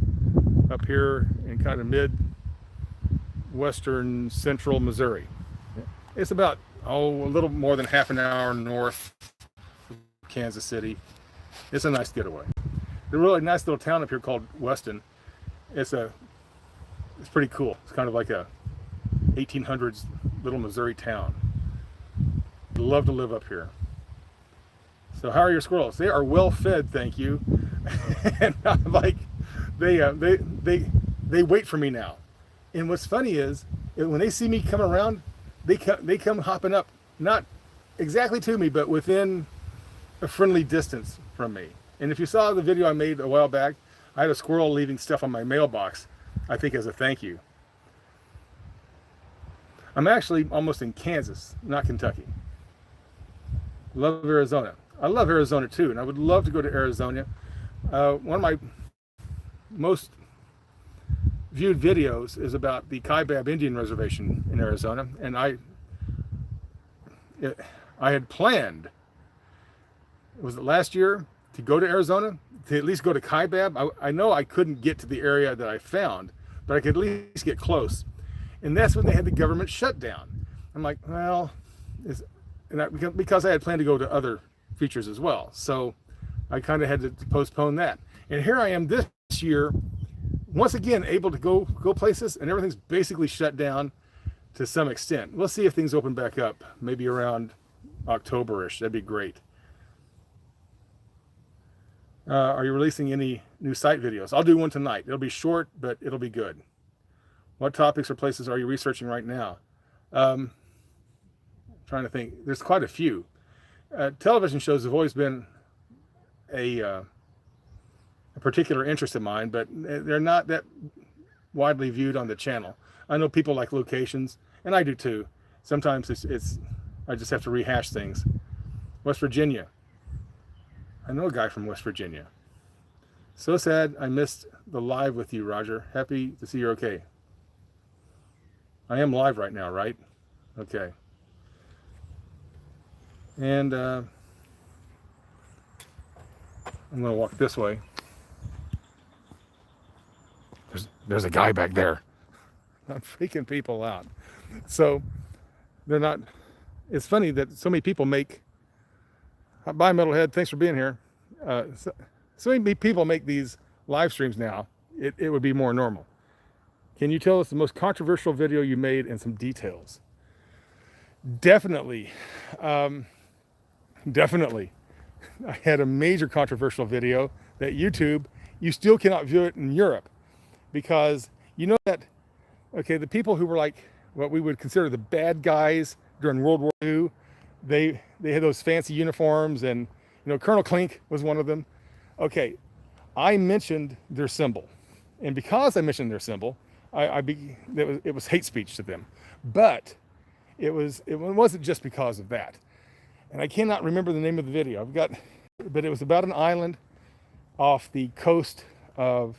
Speaker 1: up here in kind of mid-western central Missouri. It's about, a little more than half an hour north of Kansas City. It's a nice getaway. There's a really nice little town up here called Weston. It's pretty cool. It's kind of like a 1800s little Missouri town. I'd love to live up here. So how are your squirrels? They are well fed, thank you. And I'm like, they wait for me now. And what's funny is when they see me come around, they come hopping up, not exactly to me, but within a friendly distance from me. And if you saw the video I made a while back, I had a squirrel leaving stuff on my mailbox, I think as a thank you. I'm actually almost in Kansas, not Kentucky. Love Arizona. I love Arizona too, and I would love to go to Arizona. One of my most viewed videos is about the Kaibab Indian Reservation in Arizona, and I had planned, was it last year, to go to Arizona, to at least go to Kaibab. I know I couldn't get to the area that I found, but I could at least get close. And that's when they had the government shutdown. I'm like, well, because I had planned to go to other features as well. So I kind of had to postpone that. And here I am this year, once again, able to go places, and everything's basically shut down to some extent. We'll see if things open back up, maybe around October-ish. That'd be great. Are you releasing any new site videos? I'll do one tonight. It'll be short, but it'll be good. What topics or places are you researching right now? Trying to think. There's quite a few. Television shows have always been a particular interest of mine, but they're not that widely viewed on the channel. I know people like locations, and I do too. Sometimes it's I just have to rehash things. West Virginia. I know a guy from West Virginia. So sad I missed the live with you, Roger. Happy to see you're okay. I am live right now, right? Okay. And I'm going to walk this way. There's a guy back there. I'm freaking people out. So they're not. It's funny that so many people make. Bye, Metalhead. Thanks for being here. So many people make these live streams now. It would be more normal. Can you tell us the most controversial video you made and some details? Definitely. Definitely. I had a major controversial video that YouTube, you still cannot view it in Europe because you know that, okay, the people who were like what we would consider the bad guys during World War II, they had those fancy uniforms, and you know, Colonel Klink was one of them. Okay, I mentioned their symbol, and because I mentioned their symbol, it was hate speech to them. But it wasn't just because of that, and I cannot remember the name of the video. But it was about an island off the coast of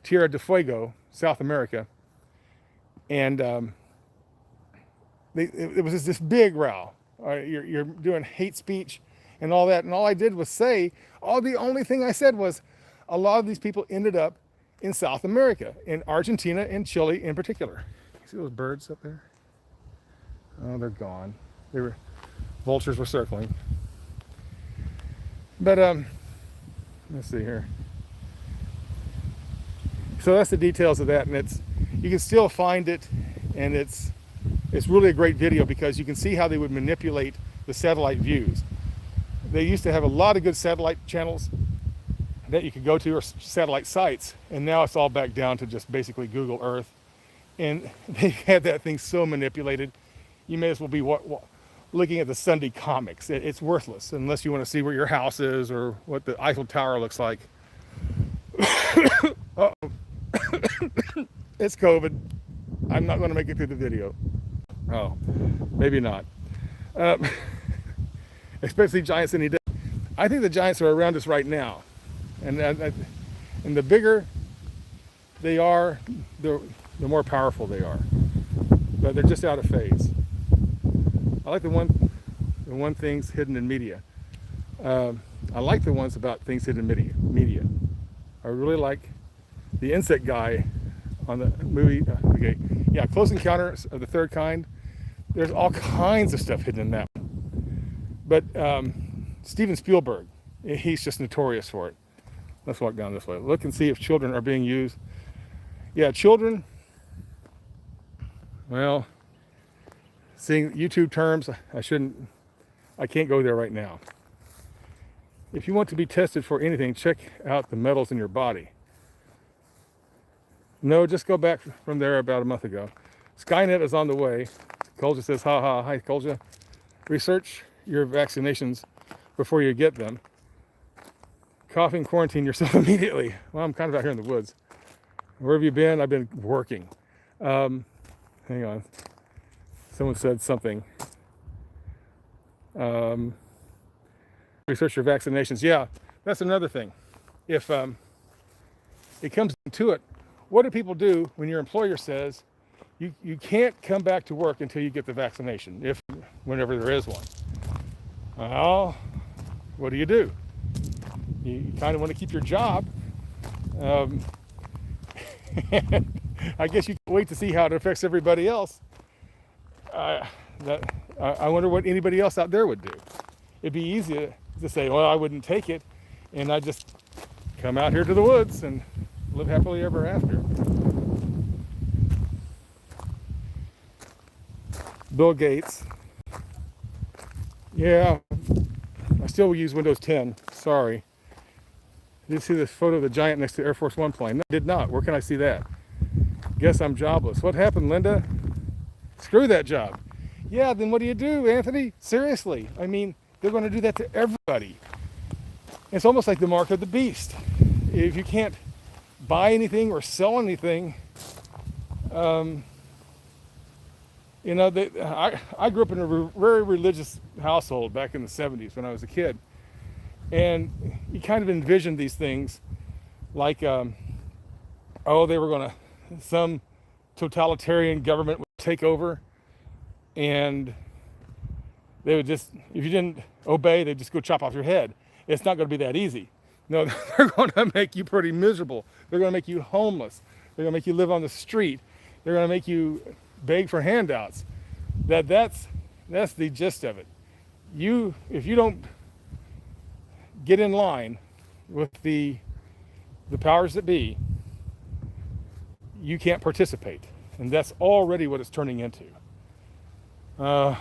Speaker 1: Tierra del Fuego, South America, and it was just this big row. You're doing hate speech and all that, and all I did was say, the only thing I said was, a lot of these people ended up in South America, in Argentina and Chile in particular. You see those birds up there? Oh, they're gone. Vultures were circling. But let's see here. So that's the details of that, and you can still find it, and it's really a great video because you can see how they would manipulate the satellite views. They used to have a lot of good satellite channels that you could go to, or satellite sites, and now it's all back down to just basically Google Earth. And they had that thing so manipulated, you may as well be looking at the Sunday comics. It's worthless unless you want to see where your house is or what the Eiffel Tower looks like. Uh-oh. It's COVID. I'm not going to make it through the video. Oh, maybe not. Especially giants any day. I think the giants are around us right now. And the bigger they are, the more powerful they are. But they're just out of phase. I like the one things hidden in media. I like the ones about things hidden in media. I really like the insect guy on the movie. Okay, yeah, Close Encounters of the Third Kind. There's all kinds of stuff hidden in that. But Steven Spielberg, he's just notorious for it. Let's walk down this way. Look and see if children are being used. Yeah, children. Well, seeing YouTube terms, I can't go there right now. If you want to be tested for anything, check out the metals in your body. No, just go back from there about a month ago. Skynet is on the way. Kolja says, ha ha, hi Kolja. Research your vaccinations before you get them. Coughing, quarantine yourself immediately. Well, I'm kind of out here in the woods. Where have you been? I've been working. Hang on. Someone said something. Research your vaccinations. Yeah, that's another thing. If it comes to it, what do people do when your employer says you can't come back to work until you get the vaccination, if whenever there is one? Well, what do? You kind of want to keep your job. Um, I guess you can wait to see how it affects everybody else. I wonder what anybody else out there would do. It'd be easy to say, well, I wouldn't take it, and I just come out here to the woods and live happily ever after. Bill Gates. Yeah, I still use Windows 10. Sorry. Did you see this photo of the giant next to the Air Force One plane? No, I did not. Where can I see that? Guess I'm jobless. What happened, Linda? Screw that job. Yeah, then what do you do, Anthony? Seriously. I mean, they're going to do that to everybody. It's almost like the mark of the beast. If you can't buy anything or sell anything, you know, I grew up in a very religious household back in the 70s when I was a kid. And you kind of envisioned these things like, oh, they were going to, some totalitarian government would take over, and they would just, if you didn't obey, they'd just go chop off your head. It's not going to be that easy. No, they're going to make you pretty miserable. They're going to make you homeless. They're going to make you live on the street. They're going to make you beg for handouts. That's the gist of it. If you don't get in line with the powers that be, you can't participate. And that's already what it's turning into. Well,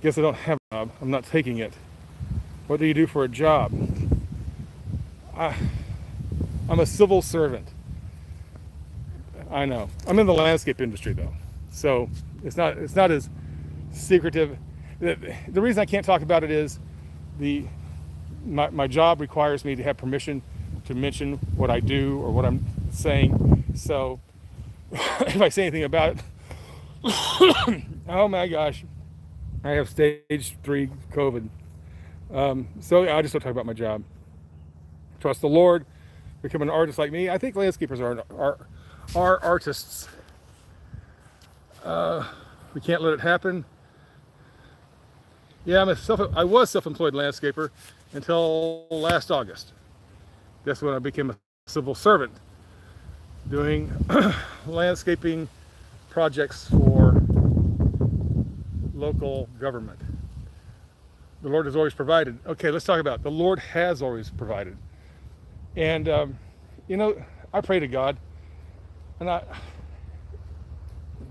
Speaker 1: guess I don't have a job. I'm not taking it. What do you do for a job? I'm a civil servant. I know. I'm in the landscape industry though, so it's not as secretive. The reason I can't talk about it is my job requires me to have permission to mention what I do or what I'm saying. So if I say anything about it, oh my gosh, I have stage 3 COVID. So I just don't talk about my job. Trust the Lord. Become an artist like me. I think landscapers are artists. We can't let it happen. Yeah, I was self-employed landscaper until last August. That's when I became a civil servant, doing landscaping projects for local government. The Lord has always provided. Okay, let's talk about it. The Lord has always provided. And, you know, I pray to God, and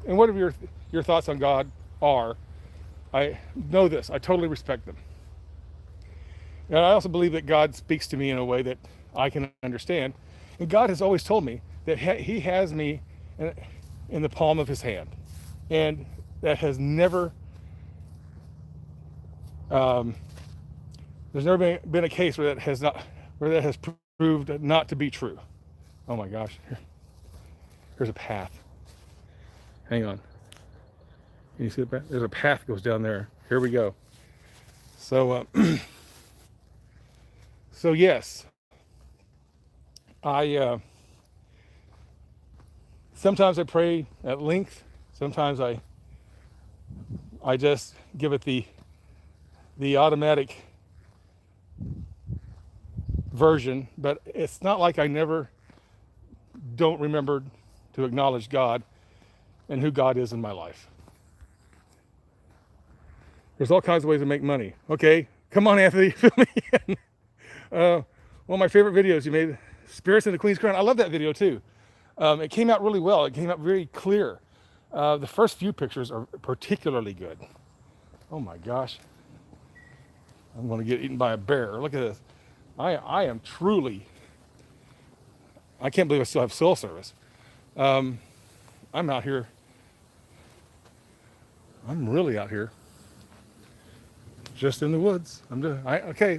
Speaker 1: whatever your thoughts on God are, I know this. I totally respect them. And I also believe that God speaks to me in a way that I can understand. And God has always told me that He has me in the palm of His hand. And that has never, there's never been a case where that has proved not to be true. Oh my gosh. There's a path. Hang on. Can you see the path? There's a path that goes down there. Here we go. So, so yes, sometimes I pray at length. Sometimes I just give it the automatic version, but it's not like I don't remember to acknowledge God and who God is in my life. There's all kinds of ways to make money. Okay, come on, Anthony, fill me in. One of my favorite videos you made, Spirits in the Queen's Crown. I love that video too. It came out really well. It came out very clear. The first few pictures are particularly good. Oh my gosh. I'm going to get eaten by a bear. Look at this. I am truly, I can't believe I still have cell service. I'm out here. I'm really out here. Just in the woods. Okay,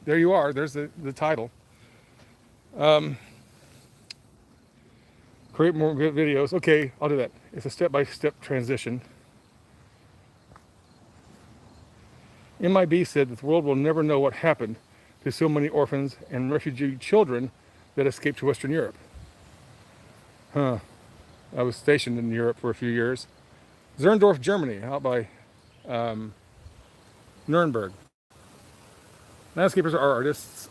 Speaker 1: there you are. There's the title. Create more videos. Okay, I'll do that. It's a step-by-step transition. MIB said that the world will never know what happened to so many orphans and refugee children that escaped to Western Europe. Huh. I was stationed in Europe for a few years. Zerndorf, Germany, out by Nuremberg. Landscapers are artists.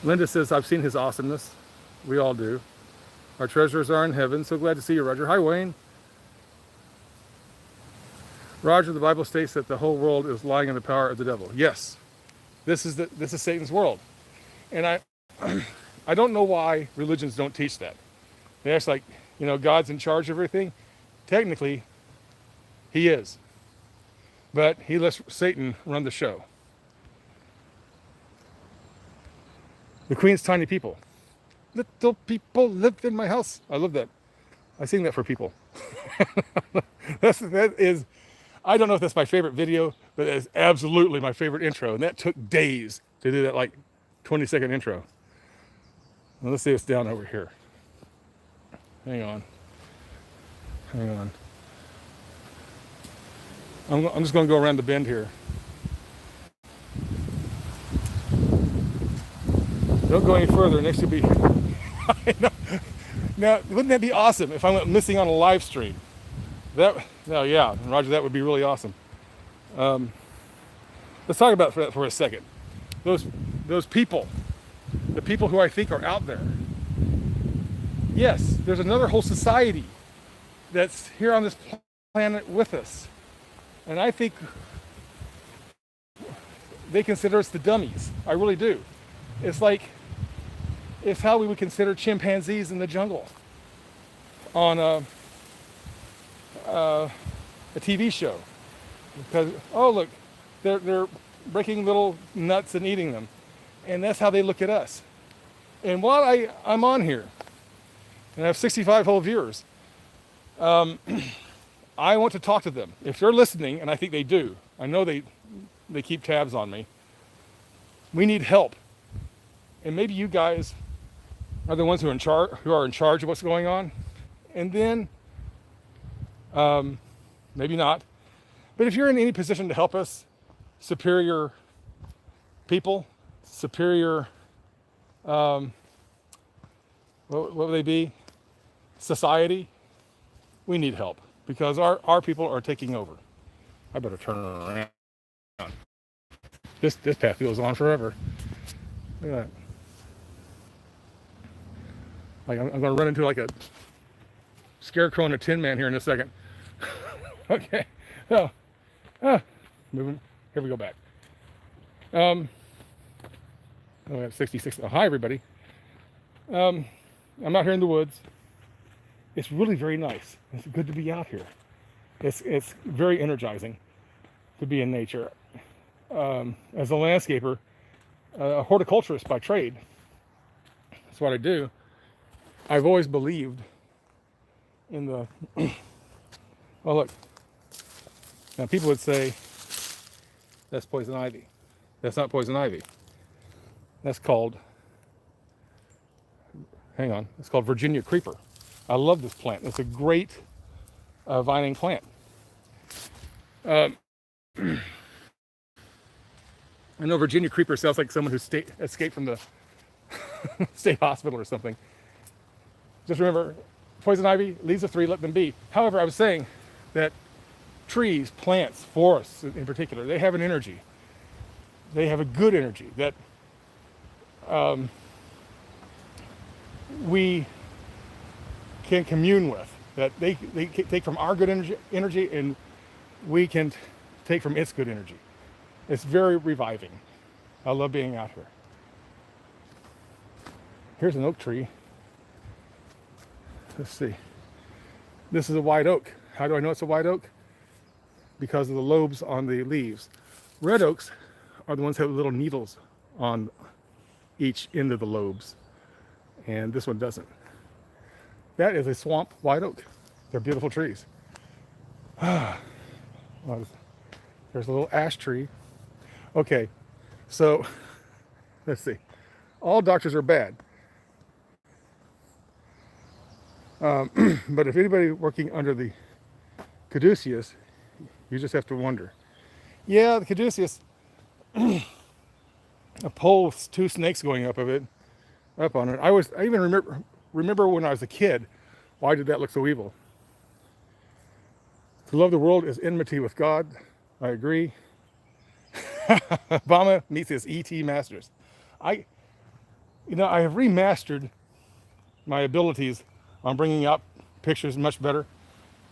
Speaker 1: Linda says, I've seen his awesomeness. We all do. Our treasures are in heaven. So glad to see you, Roger. Hi, Wayne. Roger, the Bible states that the whole world is lying in the power of the devil. Yes, this is Satan's world. And I don't know why religions don't teach that. They act like, God's in charge of everything. Technically, he is. But he lets Satan run the show. The Queen's tiny people. Little people live in my house. I love that. I sing that for people. that is, I don't know if that's my favorite video, but that is absolutely my favorite intro. And that took days to do that 20-second intro. Well, let's see what's down over here. Hang on. I'm just going to go around the bend here. Don't go any further. Next will be. I know. Now, wouldn't that be awesome if I went missing on a live stream? Yeah, Roger, that would be really awesome. Let's talk about that for a second. Those people, the people who I think are out there. Yes, there's another whole society that's here on this planet with us. And I think they consider us the dummies. I really do. It's how we would consider chimpanzees in the jungle on a TV show. Because, oh look, they're breaking little nuts and eating them. And that's how they look at us. And while I'm on here, and I have 65 whole viewers, I want to talk to them. If they're listening, and I think they do, I know they keep tabs on me, we need help. And maybe you guys are the ones who are in charge of what's going on. And then, maybe not. But if you're in any position to help us, superior people, superior, what would they be? Society, we need help because our people are taking over. I better turn around. This path goes on forever. Look at that. I'm going to run into a scarecrow and a tin man here in a second. Okay. Moving. Here we go back. We have 66. Oh, hi, everybody. I'm out here in the woods. It's really very nice. It's good to be out here. It's very energizing to be in nature. As a landscaper, a horticulturist by trade, that's what I do. I've always believed in the, oh look, now people would say, that's poison ivy. That's not poison ivy. That's called, it's called Virginia creeper. I love this plant. It's a great vining plant. I know Virginia creeper sounds like someone who escaped from the state hospital or something. Just remember, poison ivy, leaves of 3, let them be. However, I was saying that trees, plants, forests in particular, they have an energy. They have a good energy that we can commune with, that they take from our good energy and we can take from its good energy. It's very reviving. I love being out here. Here's an oak tree. Let's see. This is a white oak. How do I know it's a white oak? Because of the lobes on the leaves. Red oaks are the ones that have little needles on each end of the lobes. And this one doesn't. That is a swamp white oak. They're beautiful trees. There's a little ash tree. Okay, so let's see. All doctors are bad. But if anybody working under the caduceus, you just have to wonder. Yeah, the caduceus a pole with two snakes going up on it. I even remember when I was a kid, why did that look so evil? To love the world is enmity with God. I agree. Obama meets his ET masters. I I have remastered my abilities on bringing up pictures much better.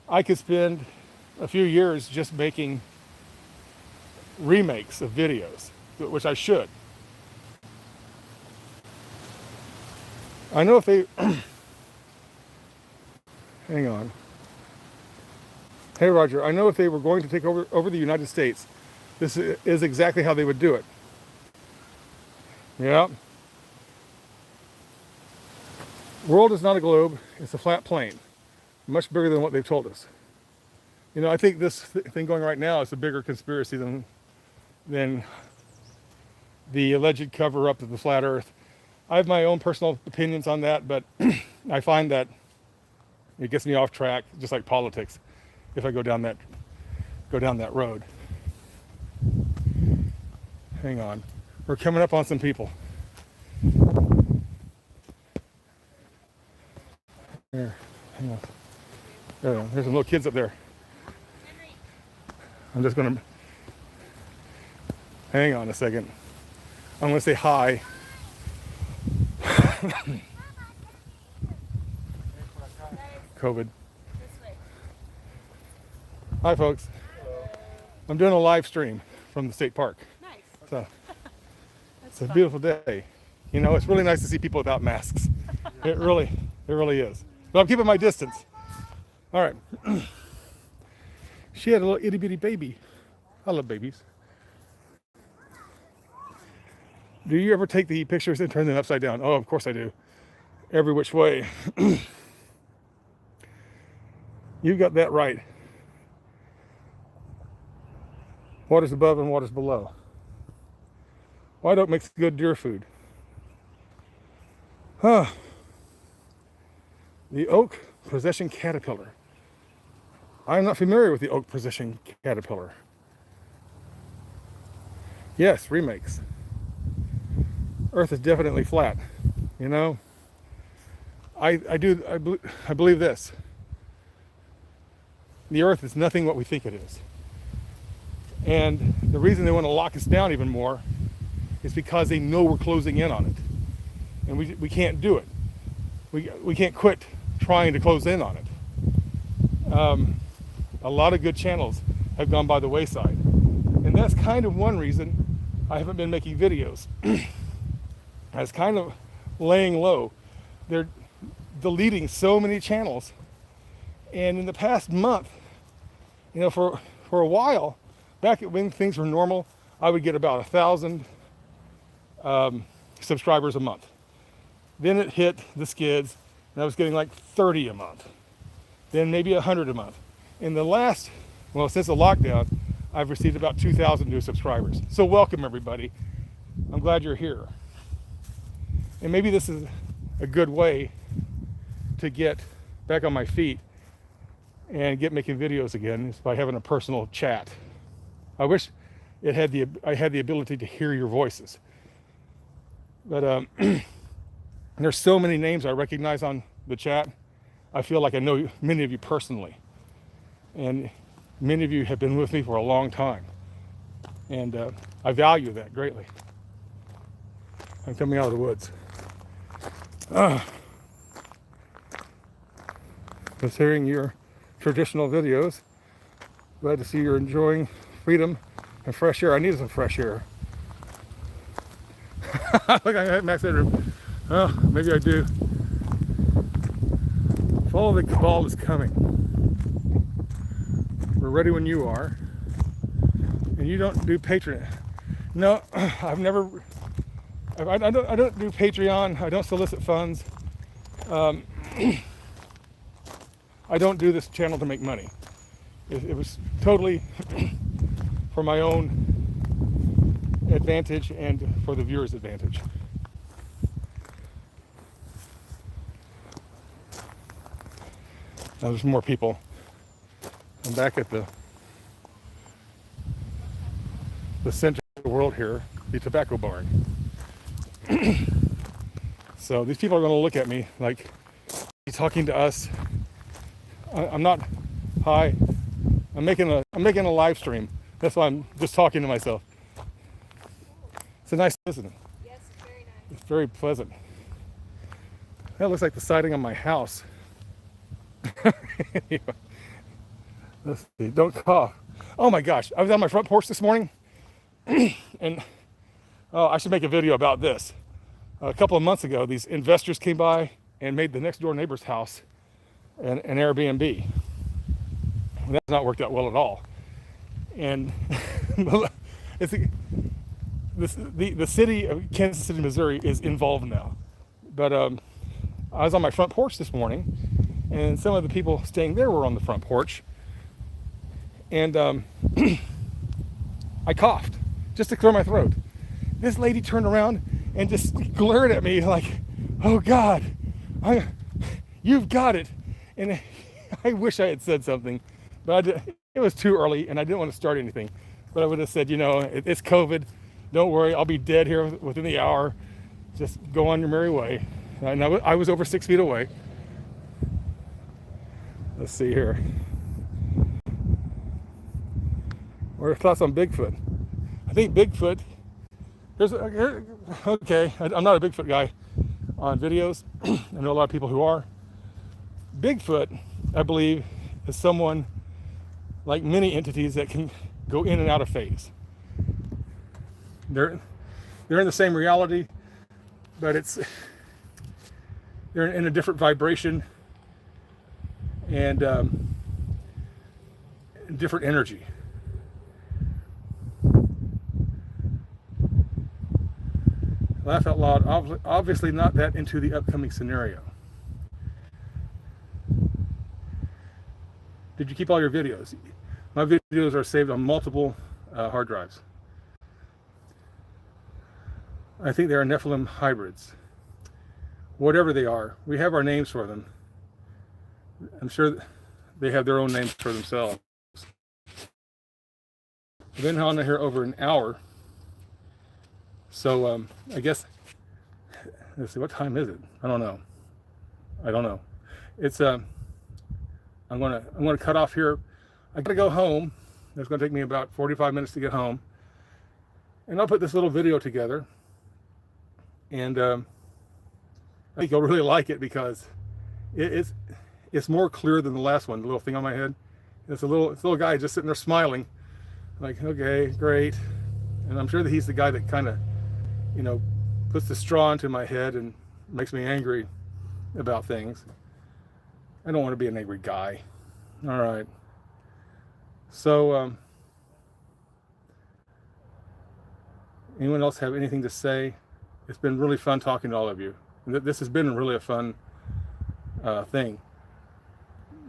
Speaker 1: I could spend a few years just making remakes of videos, which I should. I know if they hang on. Hey Roger, I know if they were going to take over the United States, this is exactly how they would do it. Yeah. World is not a globe, it's a flat plane. Much bigger than what they've told us. I think this thing going right now is a bigger conspiracy than the alleged cover-up of the flat Earth. I have my own personal opinions on that, but I find that it gets me off track, just like politics, if I go down that road. Hang on, we're coming up on some people. There, hang on. There's some little kids up there. I'm just gonna hang on a second. I'm gonna say hi. COVID. Hi, folks. I'm doing a live stream from the state park.
Speaker 2: Nice.
Speaker 1: So it's a beautiful day. It's really nice to see people without masks. It really is. But I'm keeping my distance. All right. She had a little itty bitty baby. I love babies. Do you ever take the pictures and turn them upside down? Oh, of course I do. Every which way. You got that right. Water's above and water's below. White oak makes good deer food. The oak possession caterpillar. I'm not familiar with the oak possession caterpillar. Yes, remakes. Earth is definitely flat. I believe this. The Earth is nothing what we think it is. And the reason they want to lock us down even more is because they know we're closing in on it. And we can't do it. We can't quit trying to close in on it. A lot of good channels have gone by the wayside. And that's kind of one reason I haven't been making videos. I was kind of laying low. They're deleting so many channels. And in the past month, for a while, back when things were normal, I would get about 1,000 subscribers a month. Then it hit the skids, and I was getting like 30 a month. Then maybe 100 a month. Since the lockdown, I've received about 2,000 new subscribers. So welcome everybody. I'm glad you're here. And maybe this is a good way to get back on my feet and get making videos again, is by having a personal chat. I wish I had the ability to hear your voices. But there's so many names I recognize on the chat. I feel like I know many of you personally. And many of you have been with me for a long time. And I value that greatly. I'm coming out of the woods. Considering your traditional videos, glad to see you're enjoying freedom and fresh air. I need some fresh air. Look, I have max headroom. Oh, maybe I do. Follow the cabal is coming. We're ready when you are. And you don't do Patreon. No, I've never. I don't do Patreon. I don't solicit funds. I don't do this channel to make money. It was totally for my own advantage and for the viewers' advantage. Now there's more people. I'm back at the center of the world here, the tobacco barn. So these people are going to look at me like, he's talking to us. I'm not. Hi. I'm making a live stream. That's why I'm just talking to myself. It's a nice, isn't it?
Speaker 2: Yes, it's very nice.
Speaker 1: It's very pleasant. That looks like the siding on my house. Anyway, let's see. Don't cough. Oh my gosh! I was on my front porch this morning, and oh, I should make a video about this. A couple of months ago, these investors came by and made the next door neighbor's house an Airbnb. That's not worked out well at all. And it's the city of Kansas City, Missouri is involved now. But I was on my front porch this morning, and some of the people staying there were on the front porch. And I coughed just to clear my throat. This lady turned around and just glared at me like, "Oh God, you've got it." And I wish I had said something, but it was too early and I didn't want to start anything. But I would have said, it's COVID. Don't worry, I'll be dead here within the hour. Just go on your merry way. And I was over 6 feet away. Let's see here. What are your thoughts on Bigfoot? I think Bigfoot, okay, I'm not a Bigfoot guy on videos. I know a lot of people who are. Bigfoot, I believe, is someone like many entities that can go in and out of phase. They're in the same reality, but they're in a different vibration and different energy. Laugh out loud. Obviously not that into the upcoming scenario. Did you keep all your videos? My videos are saved on multiple hard drives. I think they are Nephilim hybrids. Whatever they are, we have our names for them. I'm sure they have their own names for themselves. I've been on here over an hour. So I guess, let's see, what time is it? I don't know. It's I'm gonna cut off here. I gotta go home. It's gonna take me about 45 minutes to get home, and I'll put this little video together. And I think you'll really like it because it's more clear than the last one. The little thing on my head. It's a little guy just sitting there smiling, like, okay, great. And I'm sure that he's the guy that kind of, puts the straw into my head and makes me angry about things. I don't want to be an angry guy. All right. So, anyone else have anything to say? It's been really fun talking to all of you. This has been really a fun thing.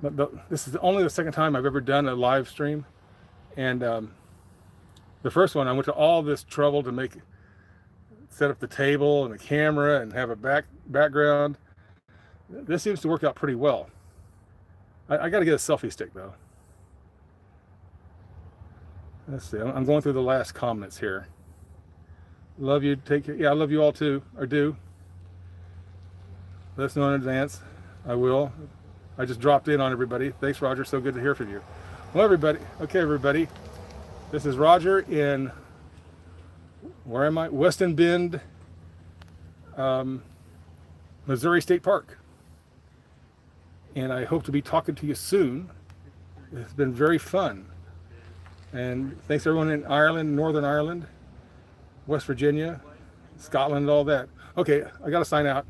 Speaker 1: But this is only the second time I've ever done a live stream. And the first one, I went to all this trouble to set up the table and the camera and have a background. This seems to work out pretty well. I got to get a selfie stick though. Let's see. I'm going through the last comments here. Love you. Take care. Yeah, I love you all too. Or do. Let us know in advance. I will. I just dropped in on everybody. Thanks, Roger. So good to hear from you. Well, everybody. Okay, everybody. This is Roger in, where am I? Weston Bend, Missouri State Park. And I hope to be talking to you soon. It's been very fun. And thanks everyone in Ireland, Northern Ireland, West Virginia, Scotland, all that. Okay, I got to sign out.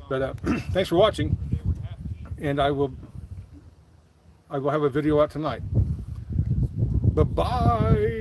Speaker 1: But thanks for watching. And I will have a video out tonight. Bye-bye.